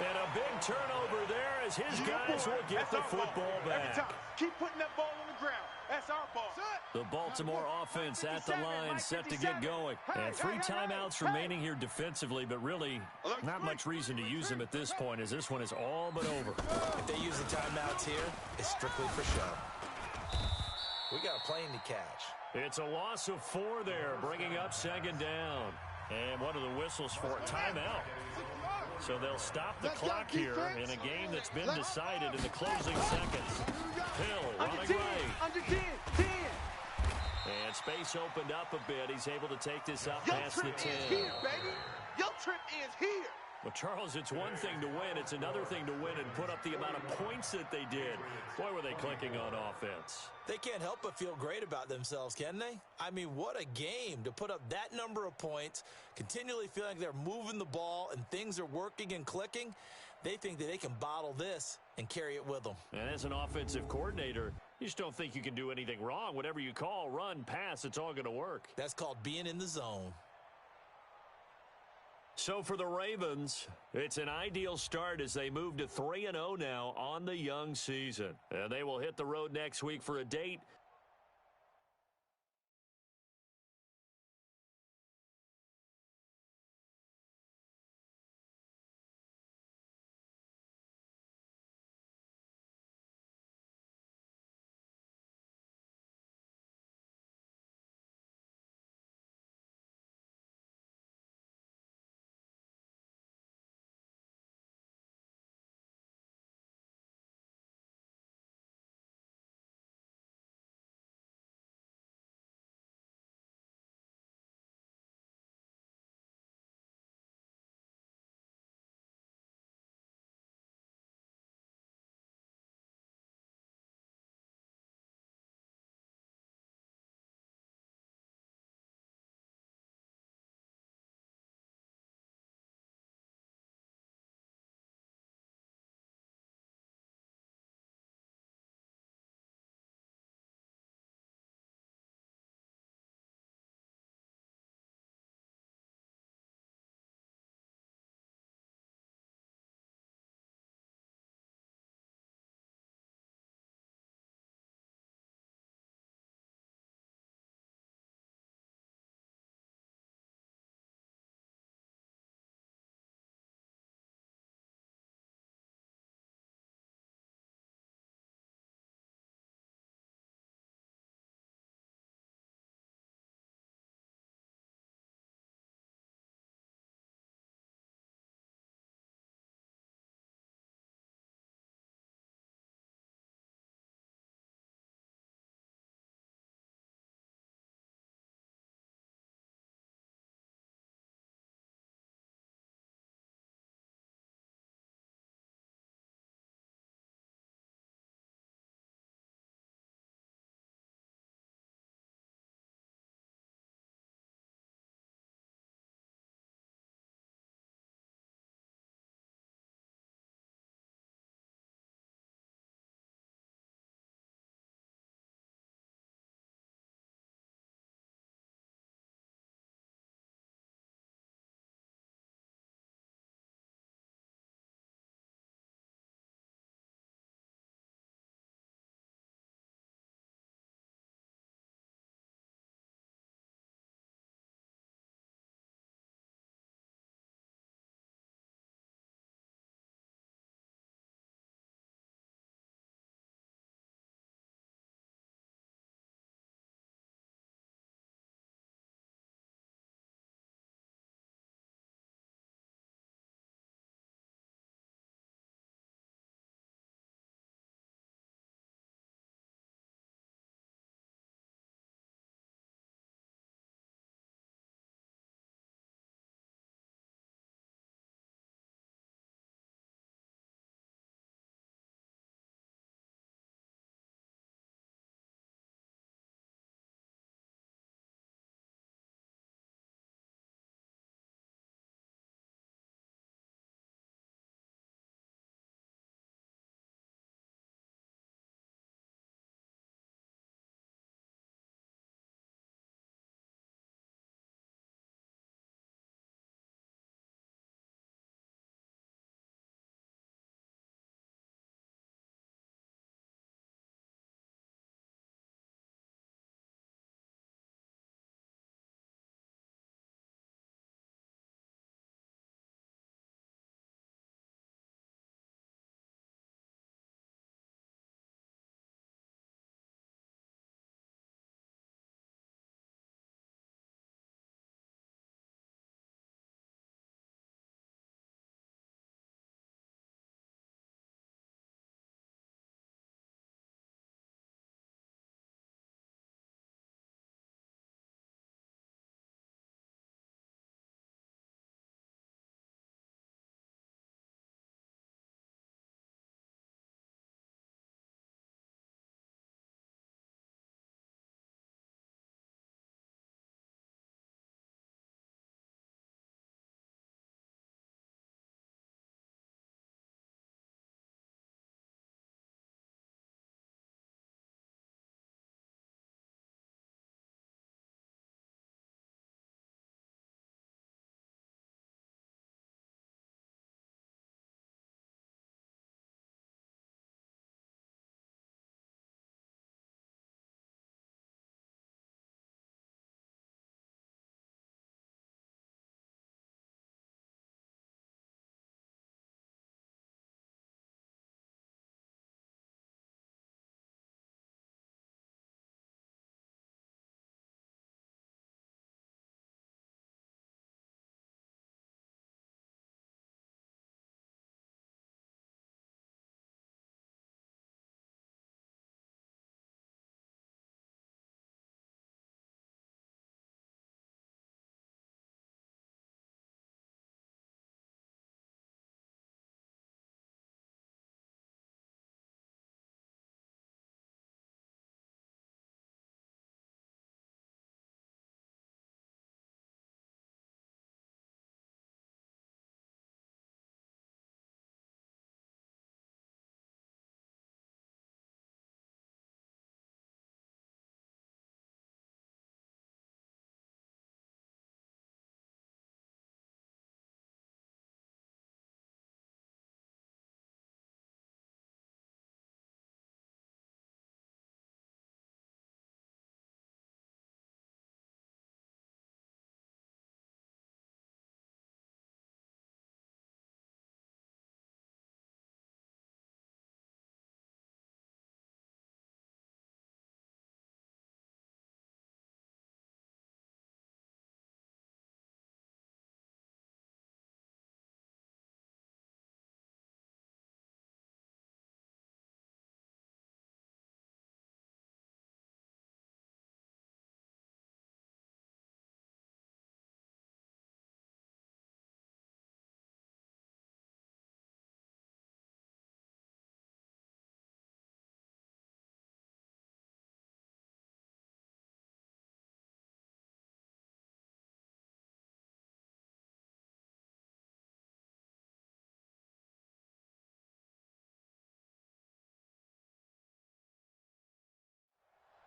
Speaker 1: And a big turnover there as his guys will get the football back.
Speaker 5: Keep putting that ball on the ground. That's our ball.
Speaker 1: The Baltimore offense at the line, set to get going. And 3 timeouts remaining here defensively, but really not much reason to use them at this point, as this one is all but over.
Speaker 3: If they use the timeouts here, it's strictly for show. We got a plane to catch.
Speaker 1: It's a loss of 4 there, bringing up 2nd down. And one of the whistles for a timeout. So they'll stop the clock here in a game that's been decided in the closing seconds. Hill running right.
Speaker 5: Under 10, 10.
Speaker 1: And space opened up a bit. He's able to take this up past the 10.
Speaker 5: Your trip is here, baby. Your trip is here.
Speaker 1: Well, Charles, it's one thing to win. It's another thing to win and put up the amount of points that they did. Boy, were they clicking on offense.
Speaker 3: They can't help but feel great about themselves, can they? I mean, what a game to put up that number of points, continually feeling like they're moving the ball and things are working and clicking. They think that they can bottle this and carry it with them.
Speaker 1: And as an offensive coordinator, you just don't think you can do anything wrong. Whatever you call, run, pass, it's all going to work.
Speaker 3: That's called being in the zone.
Speaker 1: So for the Ravens, it's an ideal start as they move to 3-0 now on the young season. And they will hit the road next week for a date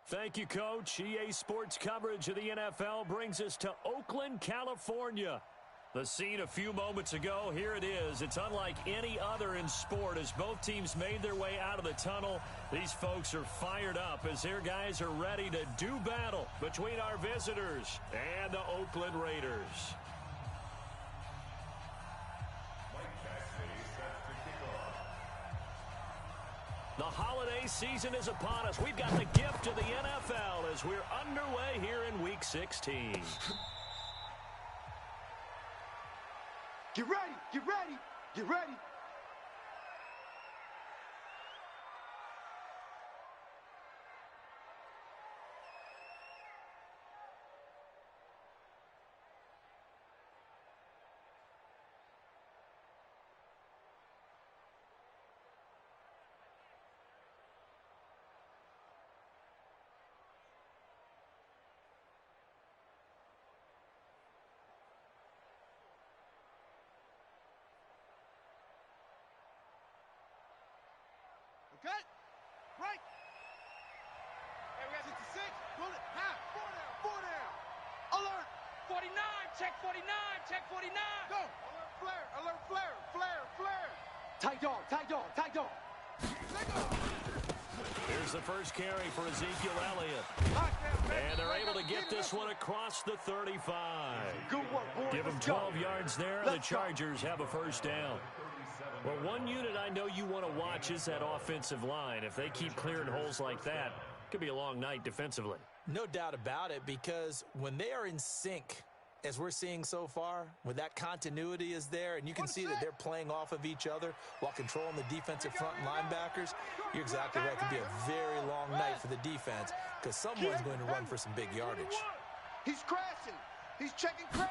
Speaker 1: Thank you, Coach. EA Sports coverage of the NFL brings us to Oakland, California. The scene a few moments ago, here it is. It's unlike any other in sport as both teams made their way out of the tunnel. These folks are fired up as their guys are ready to do battle between our visitors and the Oakland Raiders. The holiday season is upon us. We've got the gift of the NFL as we're underway here in Week 16.
Speaker 5: Get ready, get ready, get ready.
Speaker 2: Okay? Break. Hey, we got 66. Pull it. Half. 4 down. Alert.
Speaker 6: 49. Check 49. Check 49.
Speaker 2: Go. Alert flare. Alert flare. Flare. Flare.
Speaker 5: Tight dog, tight dog, tight dog.
Speaker 2: Take off.
Speaker 1: Here's the first carry for Ezekiel Elliott. And they're able to get this one across the 35.
Speaker 5: Good work, boys.
Speaker 1: Give them 12 yards there. The Chargers have a first down. Well, one unit I know you want to watch is that offensive line. If they keep clearing holes like that, it could be a long night defensively.
Speaker 3: No doubt about it, because when they are in sync, as we're seeing so far, when that continuity is there, and you can see that they're playing off of each other while controlling the defensive front linebackers, you're exactly right. It could be a very long night for the defense because someone's going to run for some big yardage.
Speaker 2: He's crashing. He's checking crash.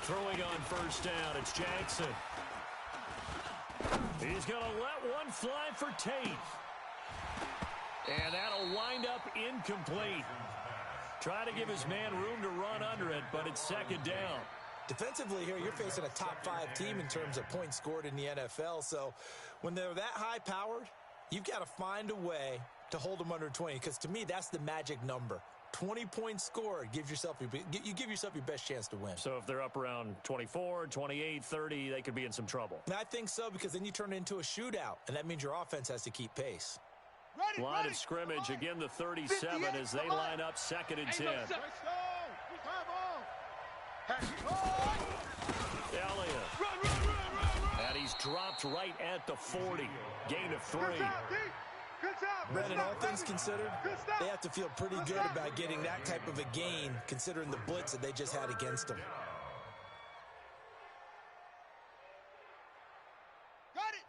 Speaker 1: Throwing on first down, it's Jackson. He's going to let one fly for Tate. And that'll wind up incomplete. Try to give his man room to run under it, but it's second down.
Speaker 3: Defensively here, you're facing a top-5 team in terms of points scored in the NFL. So when they're that high-powered, you've got to find a way to hold them under 20, because to me, that's the magic number. 20 points scored, you give yourself your best chance to win.
Speaker 1: So if they're up around 24, 28, 30, they could be in some trouble.
Speaker 3: And I think so, because then you turn it into a shootout, and that means your offense has to keep pace.
Speaker 1: Line of scrimmage, again the 37 as they line up second and 10. Elliott. And he's dropped right at the 40. Gain of 3.
Speaker 3: Brendan, all things considered, they have to feel pretty good about getting that type of a gain, considering the blitz that they just had against them.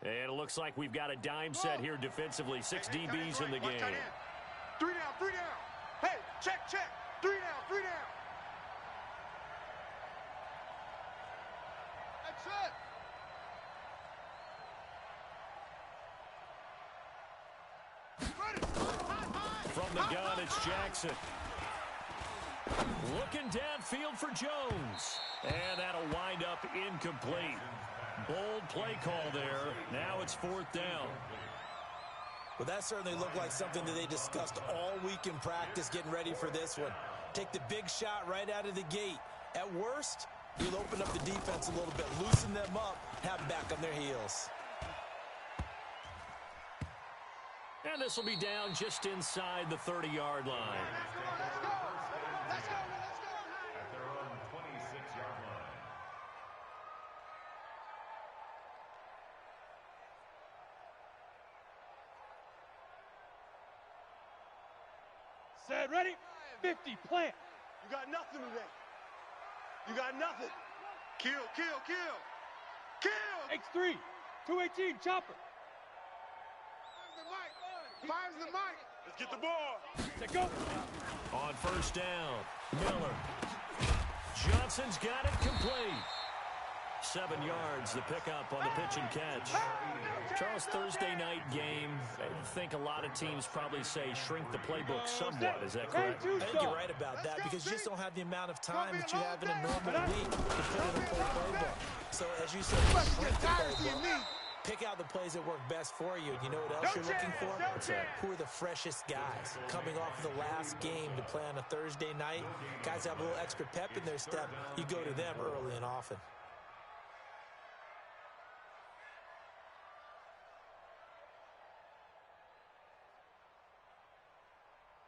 Speaker 1: And it looks like we've got a dime set here defensively. 6 DBs in the game.
Speaker 2: 3 down, 3 down. Hey, check, check. 3 down, 3 down. That's it.
Speaker 1: From the gun, it's Jackson. Looking downfield for Jones. And that'll wind up incomplete. Bold play call there. Now it's 4th down.
Speaker 3: Well, that certainly looked like something that they discussed all week in practice, getting ready for this one. Take the big shot right out of the gate. At worst, you'll open up the defense a little bit, loosen them up, have them back on their heels.
Speaker 1: And this will be down just inside the 30-yard line.
Speaker 2: Let's go.
Speaker 4: At their own 26-yard line.
Speaker 6: Set, ready? 50, plant.
Speaker 5: You got nothing today. You got nothing. Kill.
Speaker 6: X3, 218, chopper.
Speaker 2: Fires the mic.
Speaker 5: Let's get the ball.
Speaker 6: Let go.
Speaker 1: On first down, Miller. Johnson's got it complete. 7 yards, the pickup on the pitch and catch. Charles, Thursday night game, I think a lot of teams probably say shrink the playbook somewhat. Is that correct?
Speaker 3: I think you're right about that, because you just don't have the amount of time that you have in a normal week to put in a full playbook. So as you said, shrink the playbook. Pick out the plays that work best for you. And you know what else you're looking for? Who are the freshest guys coming off of the last game to play on a Thursday night? Guys have a little extra pep in their step. You go to them early and often.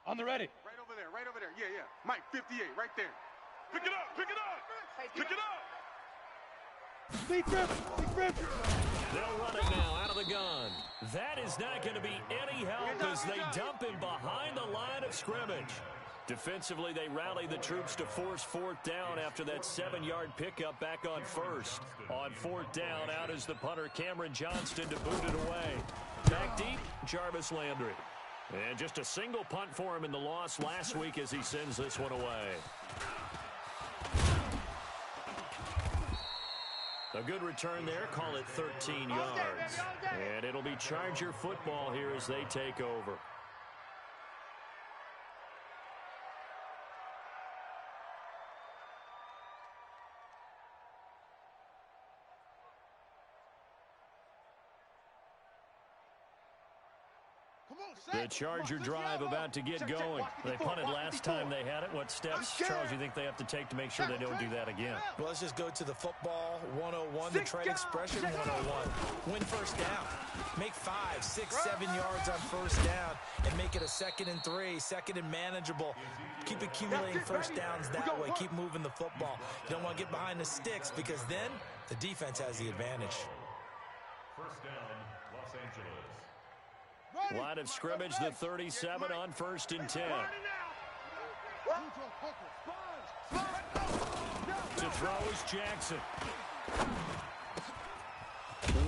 Speaker 6: On the ready.
Speaker 5: Right over there, right over there. Yeah. Mike, 58, right there. Pick it up, pick it up, pick it up.
Speaker 6: Deep grip, deep grip.
Speaker 1: They'll run it now out of the gun. That is not going to be any help as they dump him behind the line of scrimmage. Defensively, they rally the troops to force fourth down after that 7-yard pickup back on first. On fourth down, out is the punter, Cameron Johnston, to boot it away. Back deep, Jarvis Landry. And just a single punt for him in the loss last week as he sends this one away. A good return there, call it 13 yards. And it'll be Charger football here as they take over. The Charger drive about to get going. They punted last time they had it. What steps, Charles, you think they have to take to make sure they don't do that again?
Speaker 3: Well, let's just go to the football 101, the trade expression 101. Win first down. Make 5, 6, 7 yards on first down and make it a 2nd and 3, 2nd and manageable. Keep accumulating first downs that way. Keep moving the football. You don't want to get behind the sticks because then the defense has the advantage.
Speaker 4: First down, Los Angeles.
Speaker 1: Line of scrimmage, the 37 on 1st and 10. To throw is Jackson.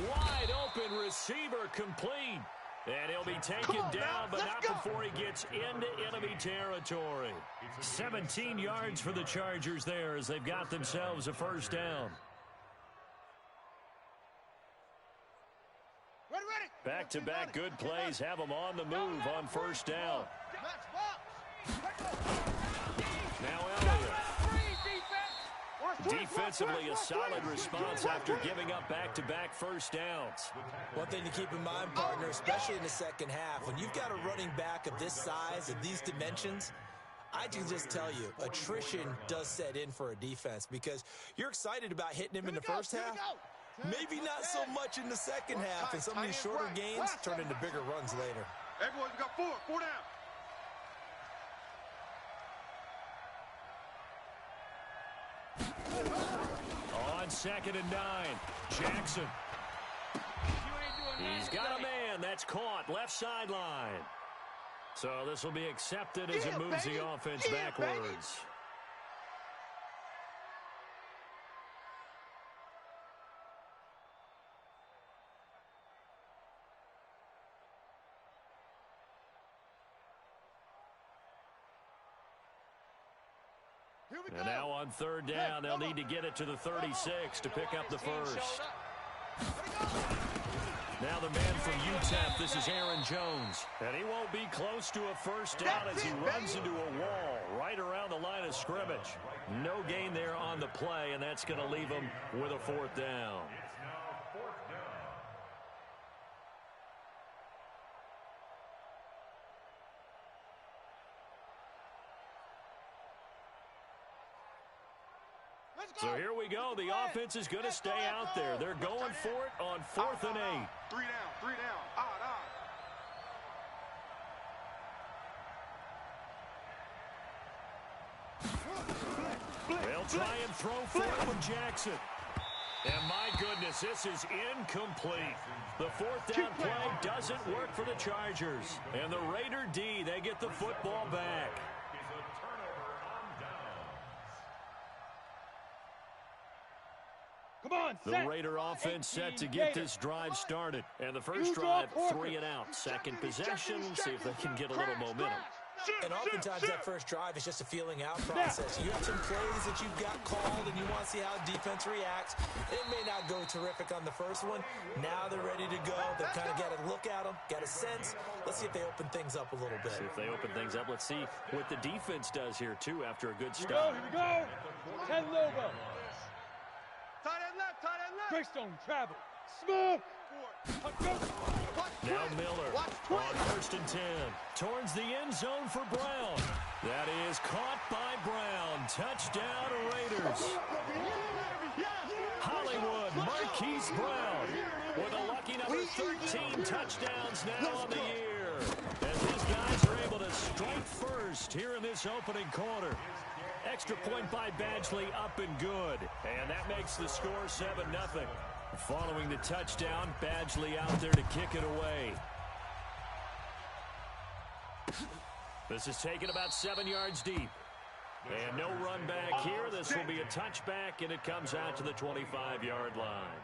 Speaker 1: Wide open receiver complete. And he'll be taken down, but not before he gets into enemy territory. 17 yards for the Chargers there as they've got themselves a first down. Back-to-back good plays have them on the move on first down. Now Elliott. Defensively, a solid response after giving up back-to-back first downs.
Speaker 3: One thing to keep in mind, partner, especially in the second half, when you've got a running back of this size, of these dimensions, I can just tell you, attrition does set in for a defense because you're excited about hitting him in the first half. Maybe not so much in the second half, and some of these shorter gains turn into bigger runs later.
Speaker 5: Hey, boys, we got 4 down.
Speaker 1: On 2nd and 9, Jackson. He's got a man. That's caught. Left sideline. So this will be accepted as it moves the offense backwards. And now on 3rd down, they'll need to get it to the 36 to pick up the first. Now the man from UTEP, this is Aaron Jones. And he won't be close to a first down as he runs into a wall right around the line of scrimmage. No gain there on the play, and that's going to leave him with a 4th down.
Speaker 4: It's now 4th down.
Speaker 1: So here we go. The offense is going to stay out there. They're going for it on 4th and 8.
Speaker 5: 3 down. Odd.
Speaker 1: They'll try and throw for it with Jackson. And my goodness, this is incomplete. The 4th down play doesn't work for the Chargers. And the Raider D, they get the football back.
Speaker 6: Come on,
Speaker 1: the Raider offense set to get this drive started. And the first drive, 3 and out. Second possession, see if they can get a little momentum.
Speaker 3: And oftentimes that first drive is just a feeling out process. You have some plays that you've got called and you want to see how defense reacts. It may not go terrific on the first one. Now they're ready to go. They've kind of got a look at them, got a sense. Let's see if they open things up a little bit.
Speaker 1: See if they open things up. Let's see what the defense does here, too, after a good start.
Speaker 6: Here we go. 10 Lobo.
Speaker 5: Tight end left.
Speaker 6: Greystone travel. Smooth.
Speaker 1: Now Miller on 1st and 10. Towards the end zone for Brown. That is caught by Brown. Touchdown Raiders. Hollywood Marquise Brown with a lucky number 13 touchdowns now on the year. As his guys are able to strike first here in this opening quarter. Extra point by Badgley up and good. And that makes the score 7-0. Following the touchdown, Badgley out there to kick it away. This is taken about 7 yards deep. And no run back here. This will be a touchback, and it comes out to the 25-yard line.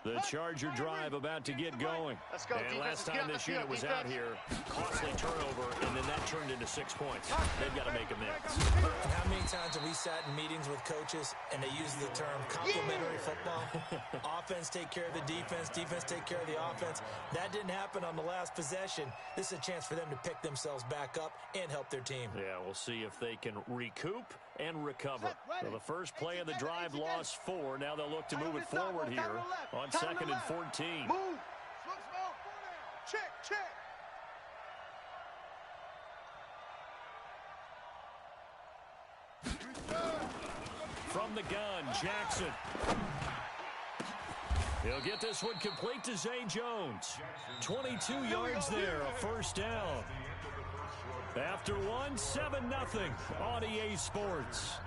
Speaker 1: The Charger drive about to get going. And last time this unit was out here, costly turnover, and then that turned into 6 points. They've got to make amends.
Speaker 3: And how many times have we sat in meetings with coaches and they use the term complementary football? Offense take care of the defense, defense take care of the offense. That didn't happen on the last possession. This is a chance for them to pick themselves back up and help their team.
Speaker 1: Yeah, we'll see if they can recoup and recover. So the first play of the drive lost 4. Now they'll look to move it forward here on 2nd and 14.
Speaker 2: Move. Check.
Speaker 1: From the gun, Jackson. He'll get this one complete to Zay Jones. 22 yards there, a first down. After one, 7-0 on EA Sports.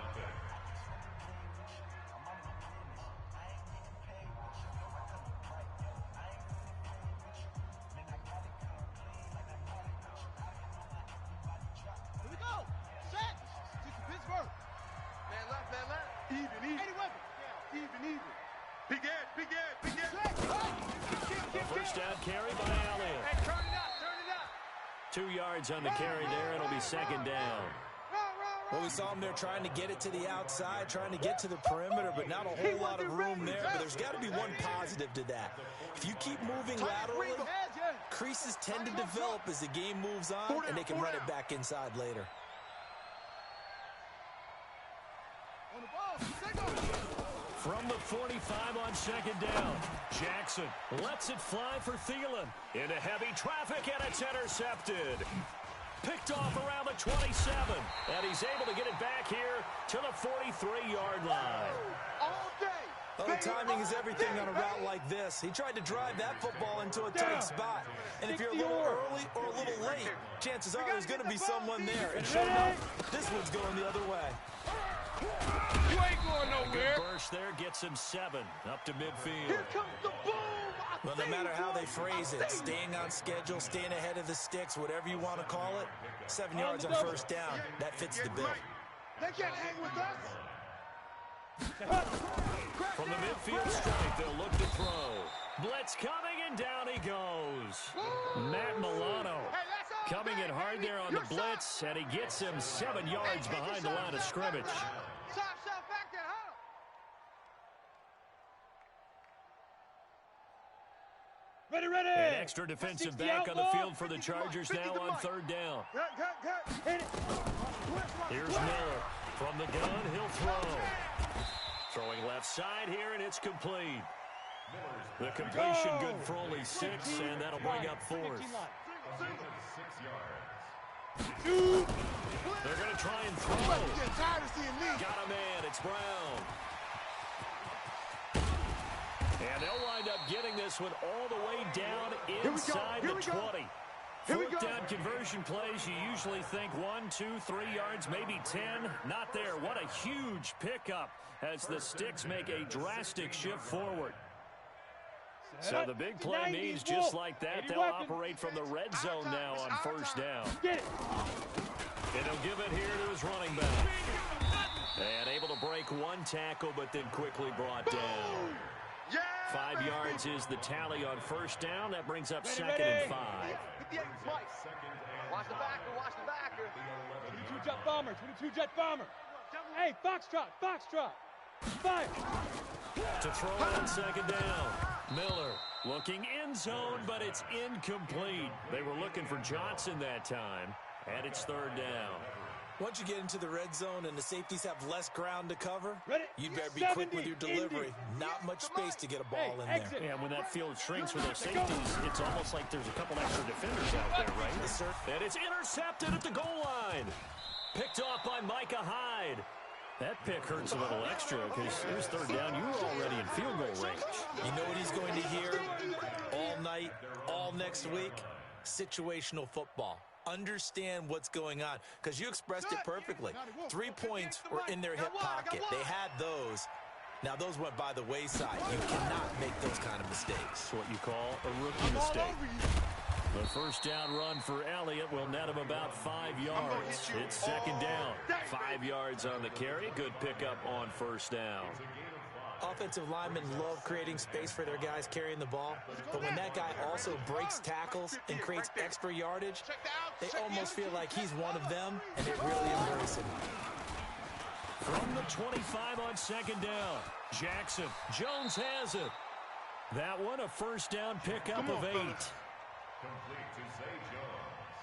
Speaker 1: First down carry by Elliott.
Speaker 2: Hey, turn it up.
Speaker 1: 2 yards on the carry there. It'll be second down.
Speaker 3: Well, we saw them there trying to get it to the outside, trying to get to the perimeter, but not a whole lot of room there. But there's got to be one positive to that. If you keep moving laterally, creases tend to develop as the game moves on, and they can run it back inside later.
Speaker 1: From the 45 on second down, Jackson lets it fly for Thielen. Into heavy traffic, and it's intercepted. Picked off around the 27, and he's able to get it back here to the 43-yard line.
Speaker 2: All day.
Speaker 3: Oh, timing is everything on a route like this. He tried to drive that football into a tight spot. And if you're a little early or a little late, chances are there's going to be someone there. And sure enough, this one's going the other way.
Speaker 2: You ain't going nowhere.
Speaker 1: Good burst there gets him 7 up to midfield.
Speaker 2: Here comes the boom.
Speaker 3: Well, no matter how they phrase it, staying on schedule, staying ahead of the sticks, whatever you want to call it, 7 yards on first down, that fits the bill.
Speaker 2: They can't hang with us.
Speaker 1: From the midfield strike, they'll look to throw. Blitz coming, and down he goes. Matt Milano coming in hard there on the blitz, and he gets him 7 yards behind the line of scrimmage.
Speaker 2: Stop back there, huh?
Speaker 6: Ready.
Speaker 1: An extra defensive back on the field for the Chargers now on third down.
Speaker 6: Hit it.
Speaker 1: Here's Miller. From the gun, he'll throw. Throwing left side here, and it's complete. The completion good for only 6, and that'll bring up 4th. They're going to try and throw. Got a man. It's Brown. And they'll wind up getting this one all the way down inside the 20. Fourth down conversion plays, you usually think 1, 2, 3 yards, maybe 10. Not there. What a huge pickup as the Sticks make a drastic shift forward. So the big play means just like that, they'll operate from the red zone now on first down. And he'll give it here to his running back. And able to break one tackle, but then quickly brought down. 5 yards is the tally on first down. That brings up second and 5.
Speaker 2: Watch the backer.
Speaker 6: 22 jet bomber. Hey, Foxtrot. Fire.
Speaker 1: To throw on second down. Miller Looking end zone, but it's incomplete. They were looking for Johnson that time, and it's third down.
Speaker 3: Once you get into the red zone and the safeties have less ground to cover, you better be
Speaker 6: 70,
Speaker 3: quick with your delivery. Not much space to get a ball in there.
Speaker 1: Yeah, when that field shrinks with those safeties, it's almost like there's a couple extra defenders out there, right?
Speaker 3: Yes, sir.
Speaker 1: And it's intercepted at the goal line. Picked off by Micah Hyde. That pick hurts a little extra because it was third down. You were already in field goal range.
Speaker 3: You know what he's going to hear all night, all next week? Situational football. Understand what's going on, because you expressed it perfectly. 3 points were in their hip pocket. They had those. Now, those went by the wayside. You cannot make those kind of mistakes.
Speaker 1: It's what you call a rookie mistake. The first down run for Elliott will net him about 5 yards. It's second down. 5 yards on the carry. Good pickup on first down.
Speaker 3: Offensive linemen love creating space for their guys carrying the ball, but when that guy also breaks tackles and creates extra yardage, they almost feel like he's one of them, and they really embrace him.
Speaker 1: From the 25 on second down, Jackson. Jones has it. That one, a first down pickup of 8.
Speaker 4: Complete to Zay Jones.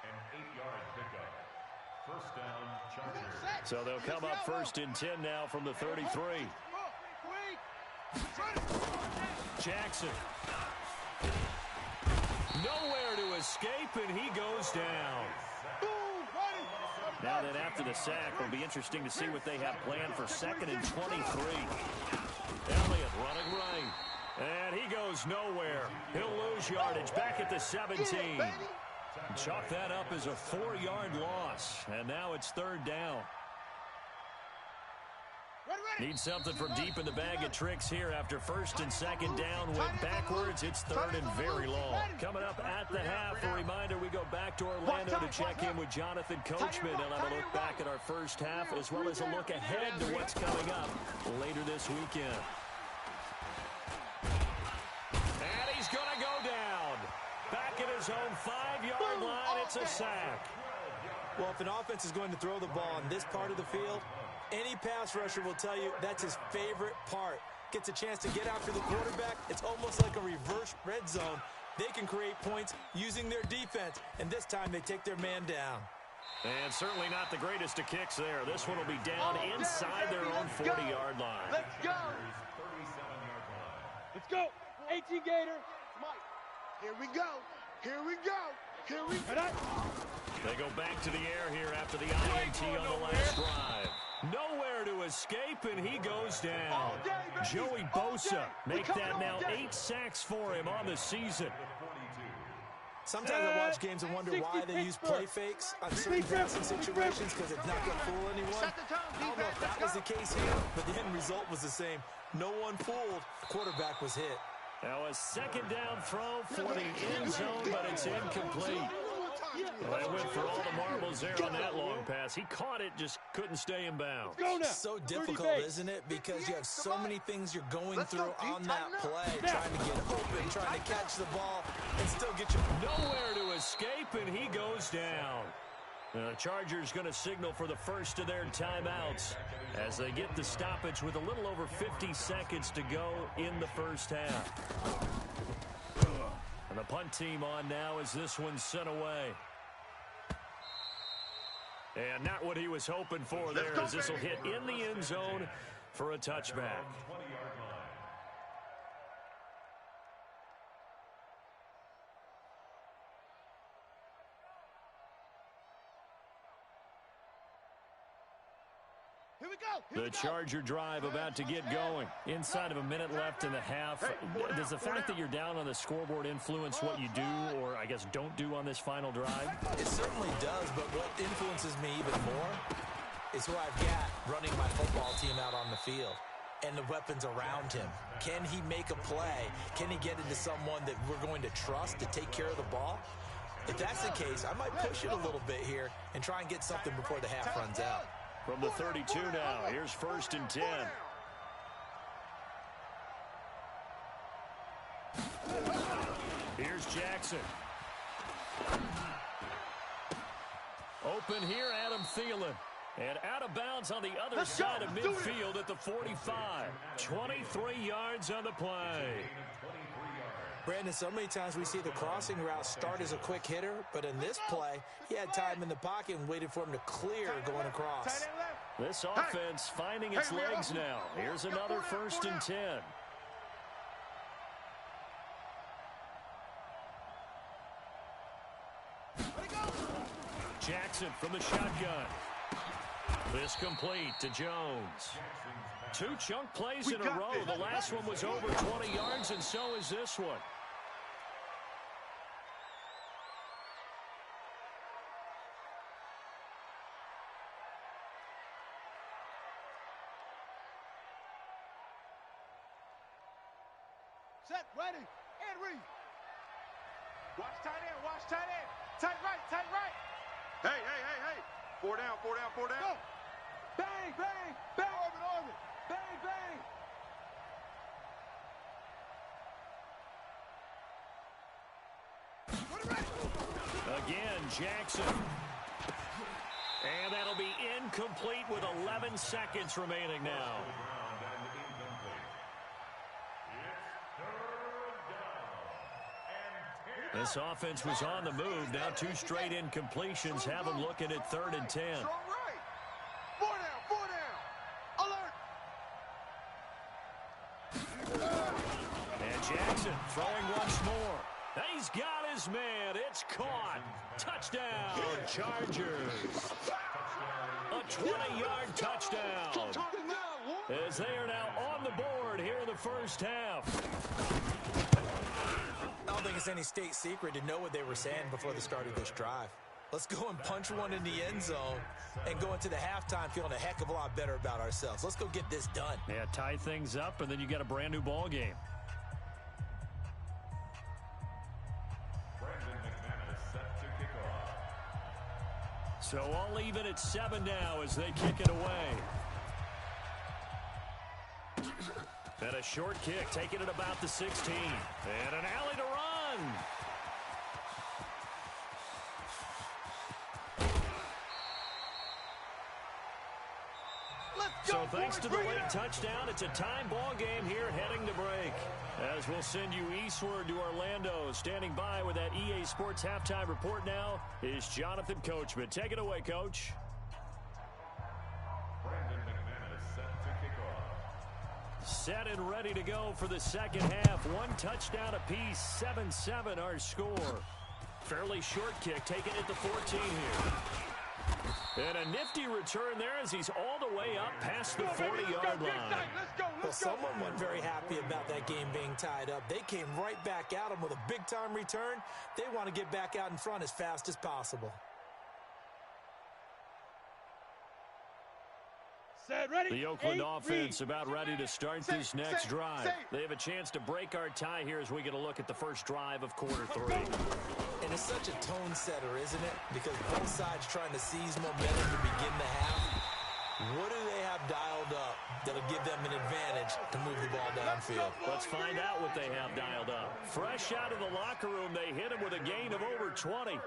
Speaker 4: An 8-yard pickup. First down, Chargers.
Speaker 1: So they'll come up first and 10 now from the 33. Jackson. Nowhere to escape, and he goes down. Now then, after the sack, it'll be interesting to see what they have planned for second and 23. Elliott running right. And he goes nowhere. He'll lose yardage back at the 17. Chalk that up as a 4-yard loss. And now it's third down. Need something from deep in the bag of tricks here after first and second down went backwards. It's third and very long. Coming up at the half, a reminder, we go back to Orlando to check in with Jonathan Coachman. He'll have a look back at our first half as well as a look ahead to what's coming up later this weekend. And he's going to go down. Back at his own 5-yard line, it's a sack.
Speaker 3: Well, if an offense is going to throw the ball on this part of the field, any pass rusher will tell you that's his favorite part. Gets a chance to get after the quarterback. It's almost like a reverse red zone. They can create points using their defense, and this time they take their man down.
Speaker 1: And certainly not the greatest of kicks there. This one will be down inside their own 40-yard line.
Speaker 2: Let's go.
Speaker 6: Let's go. 18 Gator.
Speaker 2: Mike, here we go. Here we go. Here we go.
Speaker 1: They go back to the air here after the INT on the last drive. Nowhere to escape, and he goes down. Joey Bosa make that now 8 sacks for him on the season.
Speaker 3: Sometimes I watch games and wonder why they use play fakes on certain passing situations because it's not going to fool anyone. I don't know if that was the case here, but the end result was the same. No one fooled. The quarterback was hit.
Speaker 1: Now a second down throw for the end zone, but it's incomplete. Well, they went for all the marbles there on that long pass. He caught it, just couldn't stay in bounds.
Speaker 3: So difficult, isn't it? Because you have so many things you're going through on that play. Trying to get open, trying to catch the ball, and still get you
Speaker 1: nowhere to escape, and he goes down. The Chargers going to signal for the first of their timeouts as they get the stoppage with a little over 50 seconds to go in the first half. And the punt team on now as this one's sent away. And not what he was hoping for there as this will hit in the end zone for a touchback. The Charger drive about to get going. Inside of a minute left in the half. Does the fact that you're down on the scoreboard influence what you do or, I guess, don't do on this final drive?
Speaker 3: It certainly does, but what influences me even more is who I've got running my football team out on the field and the weapons around him. Can he make a play? Can he get into someone that we're going to trust to take care of the ball? If that's the case, I might push it a little bit here and try and get something before the half runs out.
Speaker 1: From the 32 now, here's first and 10. Here's Jackson. Open here, Adam Thielen. And out of bounds on the other side of midfield at the 45. 23 yards on the play.
Speaker 3: Brandon, so many times we see the crossing route start as a quick hitter, but in this play, he had time in the pocket and waited for him to clear going across.
Speaker 1: This offense finding its legs now. Here's another 1st and 10. Jackson from the shotgun. This complete to Jones. 2 chunk plays in a row. The last one was over 20 yards, and so is this one.
Speaker 2: Set, ready, and read. Watch tight end, watch tight end. Tight right, tight right.
Speaker 5: Hey, hey, hey, hey. 4 down, 4 down, 4 down.
Speaker 2: Go. Bang, bang, bang. Orbit, orbit. Bang, bang.
Speaker 1: Again, Jackson. And that'll be incomplete with 11 seconds remaining now. This offense was on the move. Now 2 straight incompletions have them looking at 3rd and 10.
Speaker 2: 4 down, 4 down. Alert.
Speaker 1: And Jackson throwing once more. He's got his man. It's caught. Touchdown, Chargers. A 20-yard touchdown. As they are now on the board here in the first half.
Speaker 3: I don't think it's any state secret to know what they were saying before the start of this drive. Let's go and punch one in the end zone and go into the halftime feeling a heck of a lot better about ourselves. Let's go get this done.
Speaker 1: Yeah, tie things up, and then you get a brand-new ball game. So all even at 7 now as they kick it away. And a short kick, taking it about the 16. And an alley to run. So thanks to the late touchdown, it's a time ball game here heading to break. As we'll send you eastward to Orlando. Standing by with that EA Sports halftime report now is Jonathan Coachman. Take it away, Coach.
Speaker 4: Brandon McManus set to kick off.
Speaker 1: Set and ready to go for the second half. 1 touchdown apiece, 7-7 our score. Fairly short kick, taking it to 14 here. And a nifty return there as he's all the way up past the 40-yard line.
Speaker 3: Well, someone wasn't very happy about that game being tied up. They came right back at him with a big-time return. They want to get back out in front as fast as possible.
Speaker 1: The Oakland offense about ready to start this next drive. They have a chance to break our tie here as we get a look at the first drive of quarter 3.
Speaker 3: And it's such a tone setter, isn't it? Because both sides trying to seize momentum to begin the half. What do they have dialed up that'll give them an advantage to move the ball downfield?
Speaker 1: Let's find out what they have dialed up. Fresh out of the locker room, they hit him with a gain of over 20.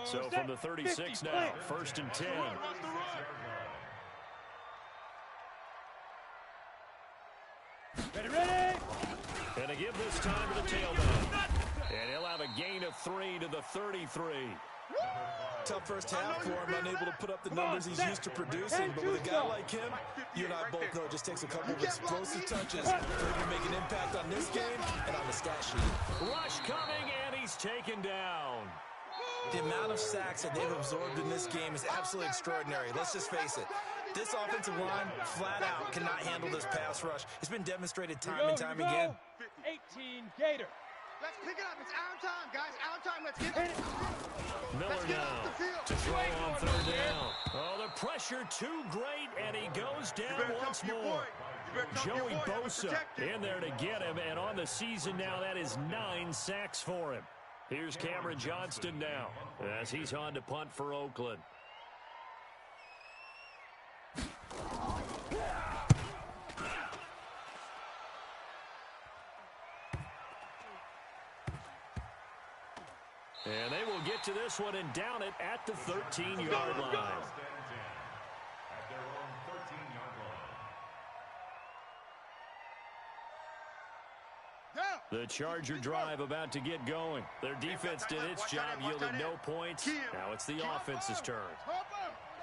Speaker 1: So from the 36 now, 1st and 10.
Speaker 6: Ready.
Speaker 1: And to give this time to the tailback. And he'll have a gain of 3 to the 33.
Speaker 3: Tough first half for him, unable to put up the numbers he's used to producing. But with a guy like him, you and I both know it just takes a couple of explosive touches for him to make an impact on this game and on the stat sheet.
Speaker 1: Rush coming, and he's taken down.
Speaker 3: The amount of sacks that they've absorbed in this game is absolutely extraordinary. Let's just face it. This offensive line, flat out, cannot handle this pass rush. It's been demonstrated time and time again.
Speaker 6: 18 Gator.
Speaker 2: Let's pick it up. It's our time, guys. Our time. Let's get it.
Speaker 1: Miller now to throw on 3rd down. Oh, the pressure too great, and he goes down once more. Joey Bosa in there to get him, and on the season now, that is 9 sacks for him. Here's Cameron Johnston now as he's on to punt for Oakland. And they will get to this one and down it at the 13-yard line.
Speaker 4: At their own 13-yard line.
Speaker 1: The The Charger drive about to get going. Their defense did its job, yielding no points. Now it's the offense's turn.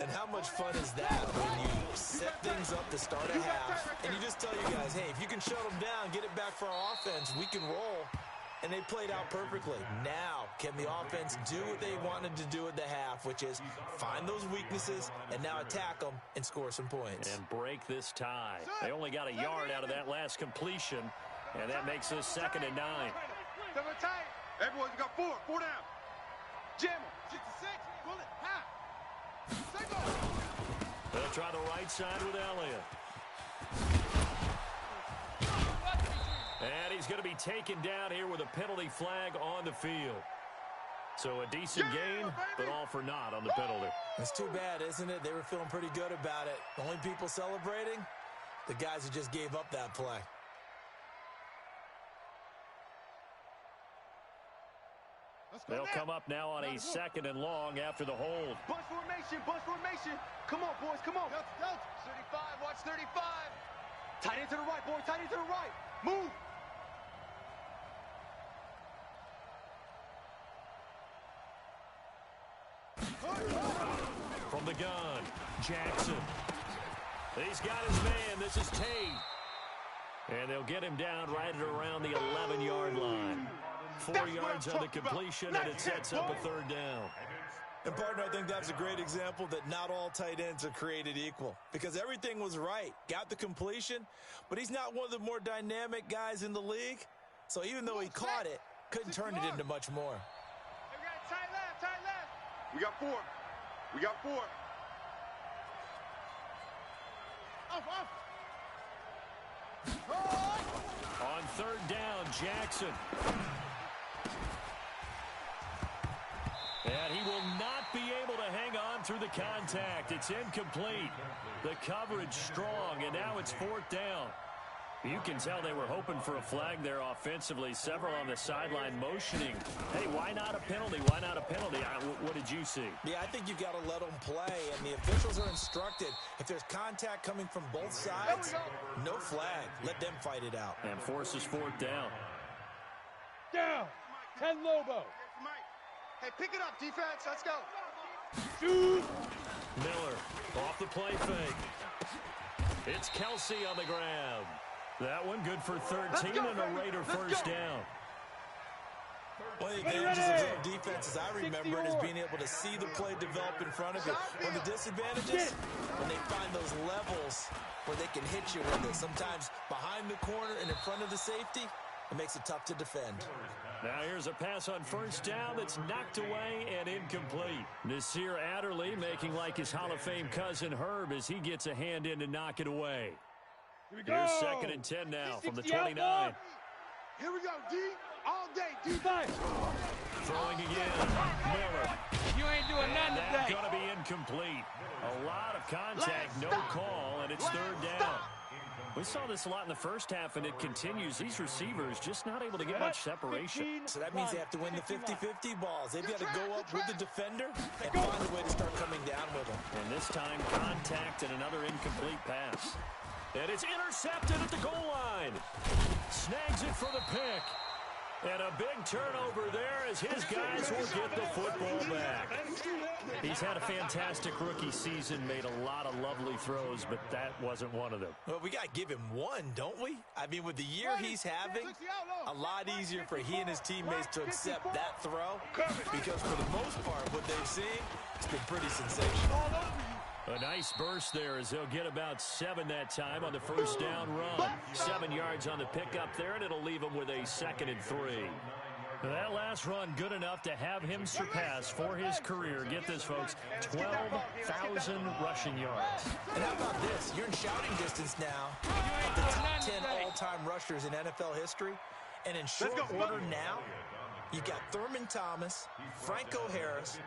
Speaker 3: And how much fun is that when you set things up to start a half, and you just tell you guys, hey, if you can shut them down, get it back for our offense, we can roll. And they played out perfectly. Now, can the offense do what they wanted to do at the half, which is find those weaknesses and now attack them and score some points.
Speaker 1: And break this tie. They only got a yard out of that last completion, and that makes us 2nd and 9.
Speaker 5: Hey, boys, you got 4 down. Jam him. 66, pull it, half.
Speaker 1: They'll try the right side with Elliott. And he's going to be taken down here with a penalty flag on the field. So a decent gain, but all for naught on the penalty.
Speaker 3: It's too bad, isn't it? They were feeling pretty good about it. The only people celebrating, the guys who just gave up that play.
Speaker 1: They'll come up now on a 2nd and long after the hold.
Speaker 2: Bunch formation. Come on, boys, come on. 35, watch 35. Tight end to the right, boys, tight end to the right. Move.
Speaker 1: From the gun, Jackson. He's got his man. This is Tate. And they'll get him down right at around the 11-yard line. 4 yards on the completion, and it sets up a 3rd down.
Speaker 3: And, partner, I think that's a great example that not all tight ends are created equal, because everything was right. Got the completion, but he's not one of the more dynamic guys in the league. So even though he caught it, couldn't turn it into much more.
Speaker 2: Hey, we got a tight left.
Speaker 5: We got 4. We got 4.
Speaker 1: On 3rd down, Jackson. And he will not be able to hang on through the contact. It's incomplete. The coverage strong, and now it's 4th down. You can tell they were hoping for a flag there offensively. Several on the sideline motioning. Hey, why not a penalty? Why not a penalty? What did you see?
Speaker 3: Yeah, I think you've got to let them play, and the officials are instructed. If there's contact coming from both sides, no flag. Let them fight it out.
Speaker 1: And forces 4th down.
Speaker 6: Down. 10 Lobo.
Speaker 2: Hey, pick it up, defense. Let's go.
Speaker 6: Shoot.
Speaker 1: Miller off the play fake. It's Kelsey on the grab. That one good for 13 and a Raider 1st down.
Speaker 3: One of the advantages of zone defense, as I remember it, is being able to see the play develop in front of you. One of the disadvantages, when they find those levels where they can hit you with it, sometimes behind the corner and in front of the safety, it makes it tough to defend.
Speaker 1: Now here's a pass on 1st down that's knocked away and incomplete. Nasir Adderley making like his Hall of Fame cousin Herb as he gets a hand in to knock it away. Here's 2nd and 10 now from the 29.
Speaker 2: Here we go, D. All day, D.
Speaker 1: Throwing again. Miller.
Speaker 6: You ain't doing nothing today.
Speaker 1: That's going to be incomplete. A lot of contact, no call, and it's 3rd down. We saw this a lot in the first half, and it continues. These receivers just not able to get much separation.
Speaker 3: So that means they have to win the 50-50 balls. They've got to go up with the defender and find a way to start coming down with them.
Speaker 1: And this time, contact and another incomplete pass. And it's intercepted at the goal line. Snags it for the pick. And a big turnover there as his guys will get the football back. He's had a fantastic rookie season, made a lot of lovely throws, but that wasn't one of them.
Speaker 3: Well, we got to give him one, don't we? I mean, with the year he's having, a lot easier for he and his teammates to accept that throw, because for the most part, what they've seen, it's been pretty sensational.
Speaker 1: A nice burst there as they'll get about 7 that time on the 1st down run. 7 yards on the pickup there, and it'll leave them with a 2nd and 3. That last run good enough to have him surpass for his career, get this, folks, 12,000 rushing yards.
Speaker 3: And how about this? You're in shouting distance now of the top 10 all-time rushers in NFL history. And in short order now, you've got Thurman Thomas, Franco Harris,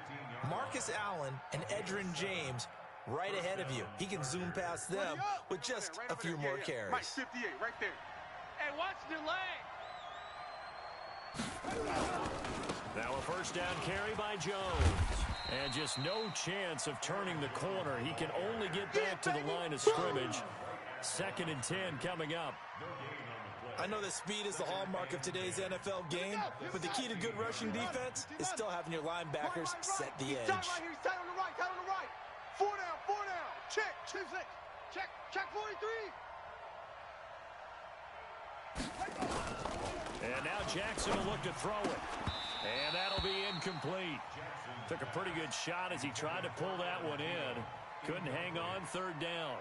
Speaker 3: Marcus Allen, and Edgerrin James right ahead of you. He can zoom past them with just a few more carries.
Speaker 5: Mike 58, right there.
Speaker 6: Hey, watch the leg.
Speaker 1: Now a 1st down carry by Jones. And just no chance of turning the corner. He can only get back to the line of scrimmage. 2nd and 10 coming up.
Speaker 3: I know that speed is the hallmark of today's NFL game, but the key to good rushing defense is still having your linebackers set the edge.
Speaker 2: Right here. He's tight on the right. Tight on the right. 4 down. 4 down. Check. 2-6. Check 43.
Speaker 1: And now Jackson will look to throw it. And that'll be incomplete. Took a pretty good shot as he tried to pull that one in. Couldn't hang on, third down.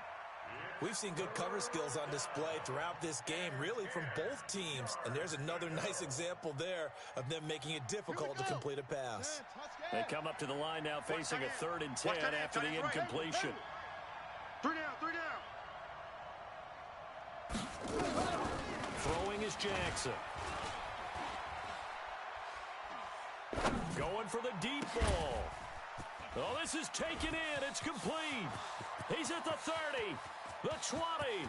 Speaker 3: We've seen good cover skills on display throughout this game, really from both teams. And there's another nice example there of them making it difficult to complete a pass.
Speaker 1: They come up to the line now facing a 3rd and 10 after the incompletion.
Speaker 5: 3 down, 3 down.
Speaker 1: Throwing is Jackson. Going for the deep ball. Oh, this is taken in. It's complete. He's at the 30, the 20.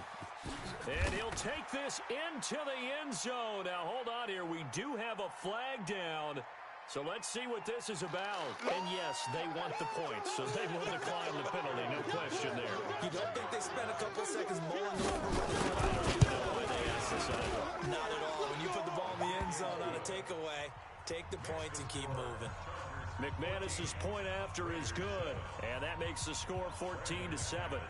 Speaker 1: And he'll take this into the end zone. Now, hold on here. We do have a flag down. So let's see what this is about. And yes, they want the points, so they will decline the penalty. No question there.
Speaker 3: You don't think they spent a couple seconds mulling over?
Speaker 1: I don't even know why they asked this either.
Speaker 3: Not at all. When you put the ball in the end zone on a takeaway, take the points and keep moving.
Speaker 1: McManus's point after is good, and that makes the score 14-7.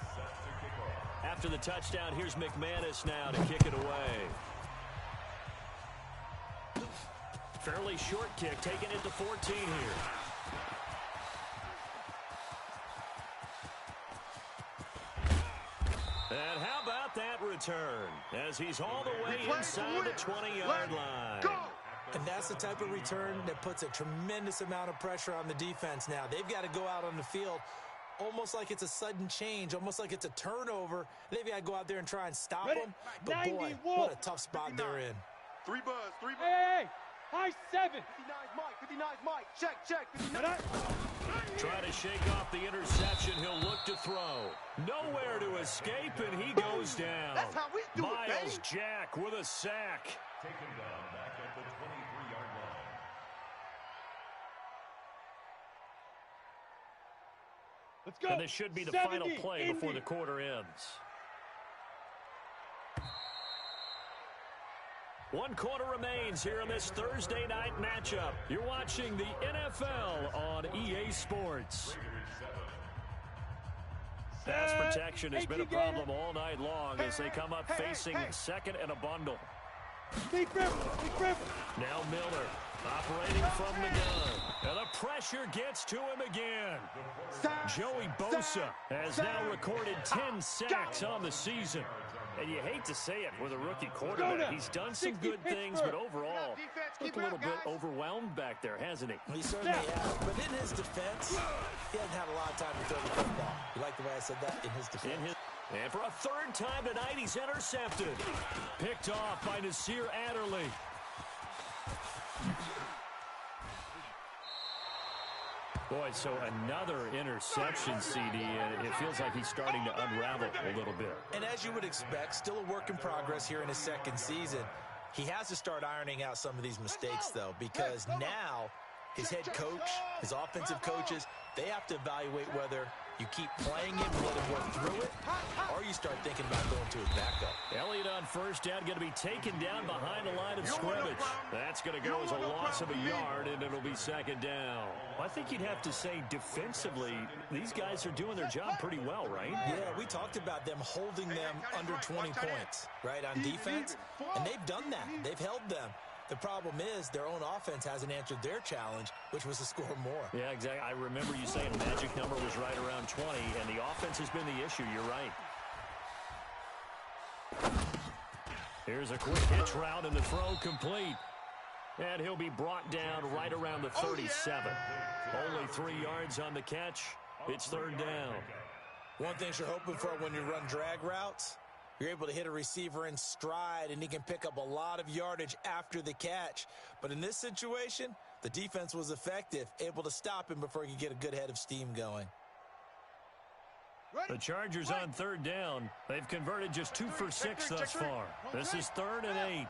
Speaker 1: After the touchdown, here's McManus now to kick it away. Fairly short kick, taking it to 14 here. And how about that return? As he's all the way inside the 20-yard line.
Speaker 3: And that's the type of return that puts a tremendous amount of pressure on the defense now. They've got to go out on the field almost like it's a sudden change, almost like it's a turnover. They've got to go out there and try and stop them. But boy, what a tough spot they're in.
Speaker 5: 3 buzz, 3 buzz.
Speaker 6: Hey, high 7.
Speaker 2: 59's Mike. Check. 59.
Speaker 1: Try to shake off the interception. He'll look to throw. Nowhere to escape, and he goes down.
Speaker 2: That's how we do it,
Speaker 1: Miles Jack with a sack.
Speaker 4: Taken down back at the 23-yard line.
Speaker 6: Let's go.
Speaker 1: And this should be the final play before the quarter ends. 1 quarter remains here in this Thursday night matchup. You're watching the NFL on EA Sports. Pass protection has been a problem all night long as they come up facing second and a bundle. Now Miller operating from the gun. And the pressure gets to him again. Joey Bosa has now recorded 10 sacks on the season. And you hate to say it with a rookie quarterback. He's done some good things, but overall, looked a little bit overwhelmed back there, hasn't he?
Speaker 3: He certainly has. But in his defense, he hasn't had a lot of time to throw the football. You like the way I said that? In his defense.
Speaker 1: And for a 3rd time tonight, he's intercepted. Picked off by Nasir Adderley. Boy, so another interception, CD, and it feels like he's starting to unravel a little bit.
Speaker 3: And as you would expect, still a work in progress here in his 2nd season. He has to start ironing out some of these mistakes, though, because now his head coach, his offensive coaches, they have to evaluate whether you keep playing him and let him work through it, or you start thinking about going to his backup.
Speaker 1: Elliott on first down, going to be taken down behind the line of scrimmage. That's going to go as a loss of a yard, and it'll be 2nd down. I think you'd have to say defensively, these guys are doing their job pretty well, right?
Speaker 3: Yeah, we talked about them holding them under 20 points, right, on defense, and they've done that. They've held them. The problem is their own offense hasn't answered their challenge, which was to score more.
Speaker 1: Yeah, exactly. I remember you saying the magic number was right around 20, and the offense has been the issue. You're right. Here's a quick hitch route, and the throw complete. And he'll be brought down right around the 37. Only 3 yards on the catch. It's 3rd down.
Speaker 3: One thing you're hoping for when you run drag routes, you're able to hit a receiver in stride, and he can pick up a lot of yardage after the catch. But in this situation, the defense was effective, able to stop him before he could get a good head of steam going.
Speaker 1: The Chargers on 3rd down. They've converted just 2 for 6 thus far. This is 3rd and 8.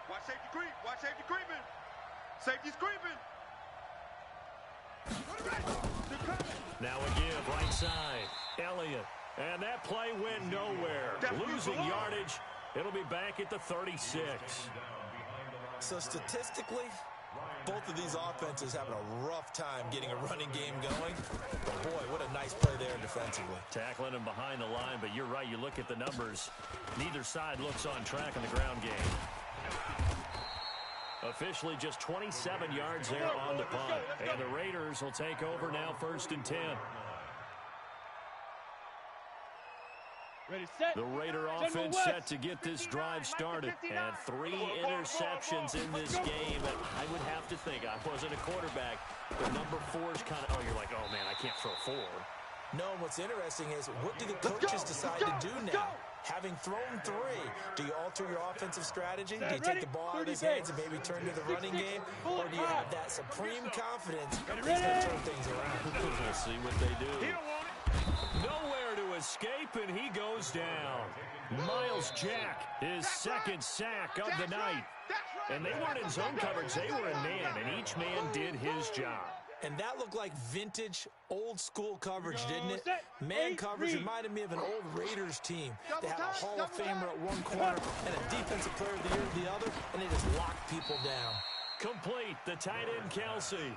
Speaker 5: Watch safety creep. Watch safety creeping. Safety's creeping.
Speaker 1: Now a give, right side. Elliott. And that play went nowhere. Losing yardage, It'll be back at the 36.
Speaker 3: So statistically, both of these offenses having a rough time getting a running game going. But boy, what a nice play there defensively.
Speaker 1: Tackling him behind the line, but you're right. You look at the numbers. Neither side looks on track in the ground game. Officially just 27 yards there on the punt. And the Raiders will take over now 1st and 10.
Speaker 6: Ready, set.
Speaker 1: The Raider offense set to get this drive started. And 3 interceptions in this game. And I would have to think, I wasn't a quarterback, but number 4 is kind of, oh, you're like, oh, man, I can't throw 4.
Speaker 3: No, what's interesting is, what do the coaches decide to do now? Having thrown 3, do you alter your offensive strategy? Do you take the ball out of his hands and maybe turn to the running game? Or do you have that supreme confidence that he's going to turn things around?
Speaker 1: We'll see what they do. Nowhere to escape, and he goes down. Myles Jack, his 2nd sack of the night. And they weren't in zone coverage. They were in man, and each man did his job.
Speaker 3: And that looked like vintage, old-school coverage, didn't it? Man coverage reminded me of an old Raiders team. They had a Hall of Famer at one corner and a Defensive Player of the Year at the other, and they just locked people down.
Speaker 1: Complete, the tight end Kelsey.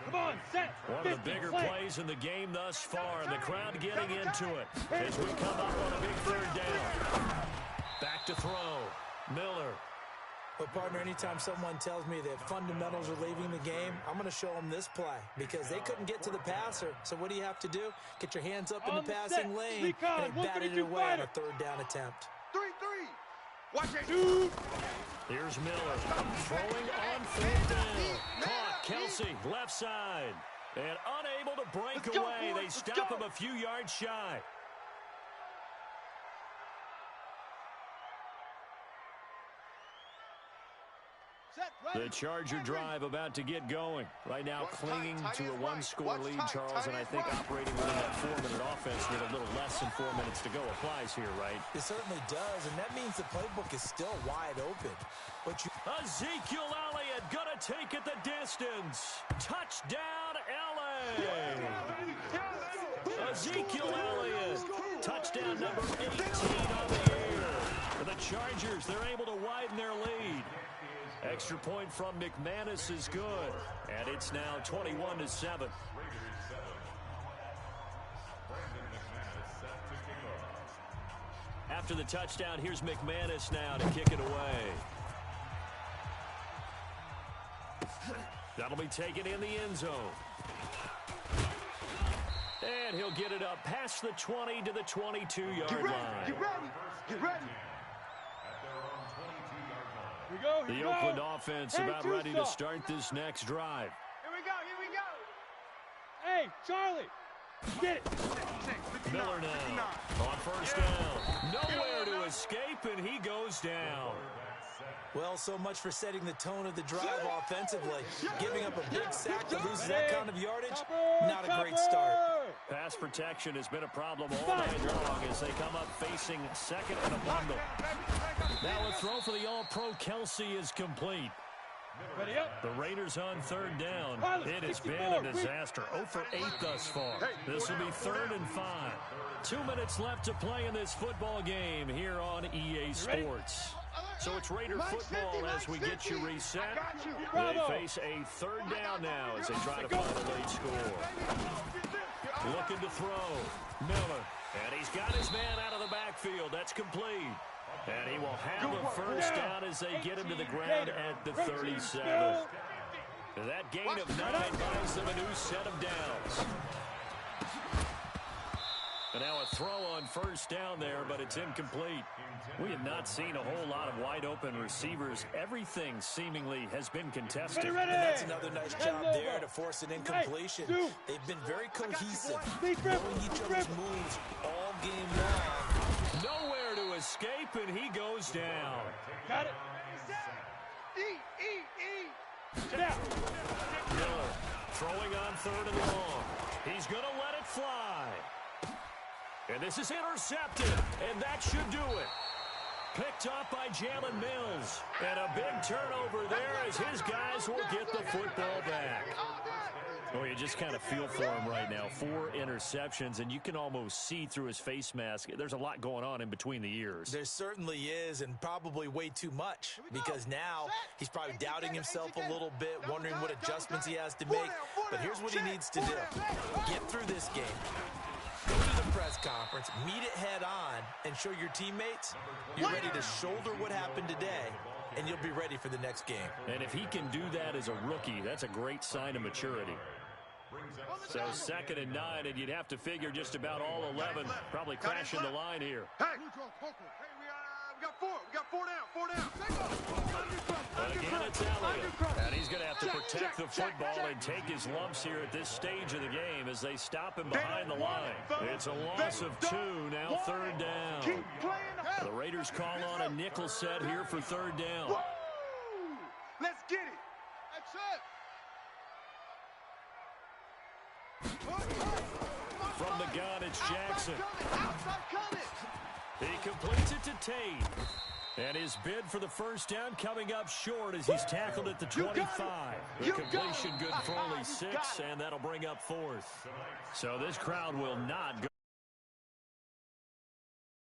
Speaker 6: Come on, set.
Speaker 1: One of the bigger plays in the game thus far, and the crowd getting into it as we come up on a big 3rd down. Back to throw. Miller.
Speaker 3: But, partner, anytime someone tells me that fundamentals are leaving the game, I'm going to show them this play because they couldn't get to the passer. So what do you have to do? Get your hands up in the passing lane and bat it away on a 3rd down attempt.
Speaker 5: 3-3. Watch it.
Speaker 1: Here's Miller throwing on 4th down. Caught Kelsey, left side. And unable to break away. They stop him a few yards shy. The Charger drive about to get going. Right now clinging to a 1-score lead, Charles, and I think operating within that 4-minute offense with a little less than 4 minutes to go applies here, right?
Speaker 3: It certainly does, and that means the playbook is still wide open. But
Speaker 1: Ezekiel Elliott gonna take it the distance. Touchdown, LA! Ezekiel Elliott, touchdown number 18 on the year. For the Chargers, they're able to widen their lead. Extra point from McManus is good, and it's now 21-7. After the touchdown, here's McManus now to kick it away. That'll be taken in the end zone. And he'll get it up past the 20 to the 22-yard line.
Speaker 5: Get ready. Get ready.
Speaker 1: The Oakland offense about ready to start this next drive.
Speaker 2: Here we go.
Speaker 6: Hey, Charlie, get it.
Speaker 1: Miller now on 1st down. Nowhere to escape, and he goes down.
Speaker 3: Well, so much for setting the tone of the drive offensively. Giving up a big sack that loses that kind of yardage, not a great start.
Speaker 1: Pass protection has been a problem all night long as they come up facing 2nd and a bundle. Now a throw for the All-Pro Kelsey is complete.
Speaker 6: Ready up.
Speaker 1: The Raiders on 3rd down. It has been a disaster. 0 for 8 thus far. This will be 3rd and 5. 2 minutes left to play in this football game here on EA Sports. So it's Raider football as we get you reset. They face a 3rd down now as they try to find a late score. Looking to throw. Miller. And he's got his man out of the backfield. That's complete. And he will have a 1st down as they get him to the ground at the 37. That gain of 9 buys them a new set of downs. And now a throw on 1st down there, but it's incomplete. We have not seen a whole lot of wide-open receivers. Everything seemingly has been contested.
Speaker 3: And that's another nice job there to force an incompletion. They've been very cohesive, knowing each other's moves all game long.
Speaker 1: Nowhere to escape, and he goes down.
Speaker 6: Got it.
Speaker 2: Get out.
Speaker 1: Miller throwing on 3rd and long. He's going to let it fly. And this is intercepted, and that should do it. Picked up by Jalen Mills. And a big turnover there as his guys will get the football back. Well, you just just kind of feel for him right now. 4 interceptions, and you can almost see through his face mask. There's a lot going on in between the ears.
Speaker 3: There certainly is, and probably way too much, because now he's probably doubting himself a little bit, wondering what adjustments he has to make. But here's what he needs to do. Get through this game. Go to the press conference, meet it head on, and show your teammates you're ready to shoulder what happened today, and you'll be ready for the next game.
Speaker 1: And if he can do that as a rookie, that's a great sign of maturity. So 2nd and 9, and you'd have to figure just about all 11 probably crashing the line here.
Speaker 5: Hey, we got 4. We got 4 down. 4 down.
Speaker 1: But again, it's Elliott. And he's going to have to protect the football and take his lumps here at this stage of the game as they stop him behind the line. It's a loss of 2, now 3rd down. The Raiders call on a nickel set here for 3rd down.
Speaker 5: Let's get it. That's it.
Speaker 1: From the gun, it's Jackson. He completes it to Tate. And his bid for the 1st down coming up short as he's tackled at the 25. The completion good for only 6, and that'll bring up 4th. So this crowd will not go.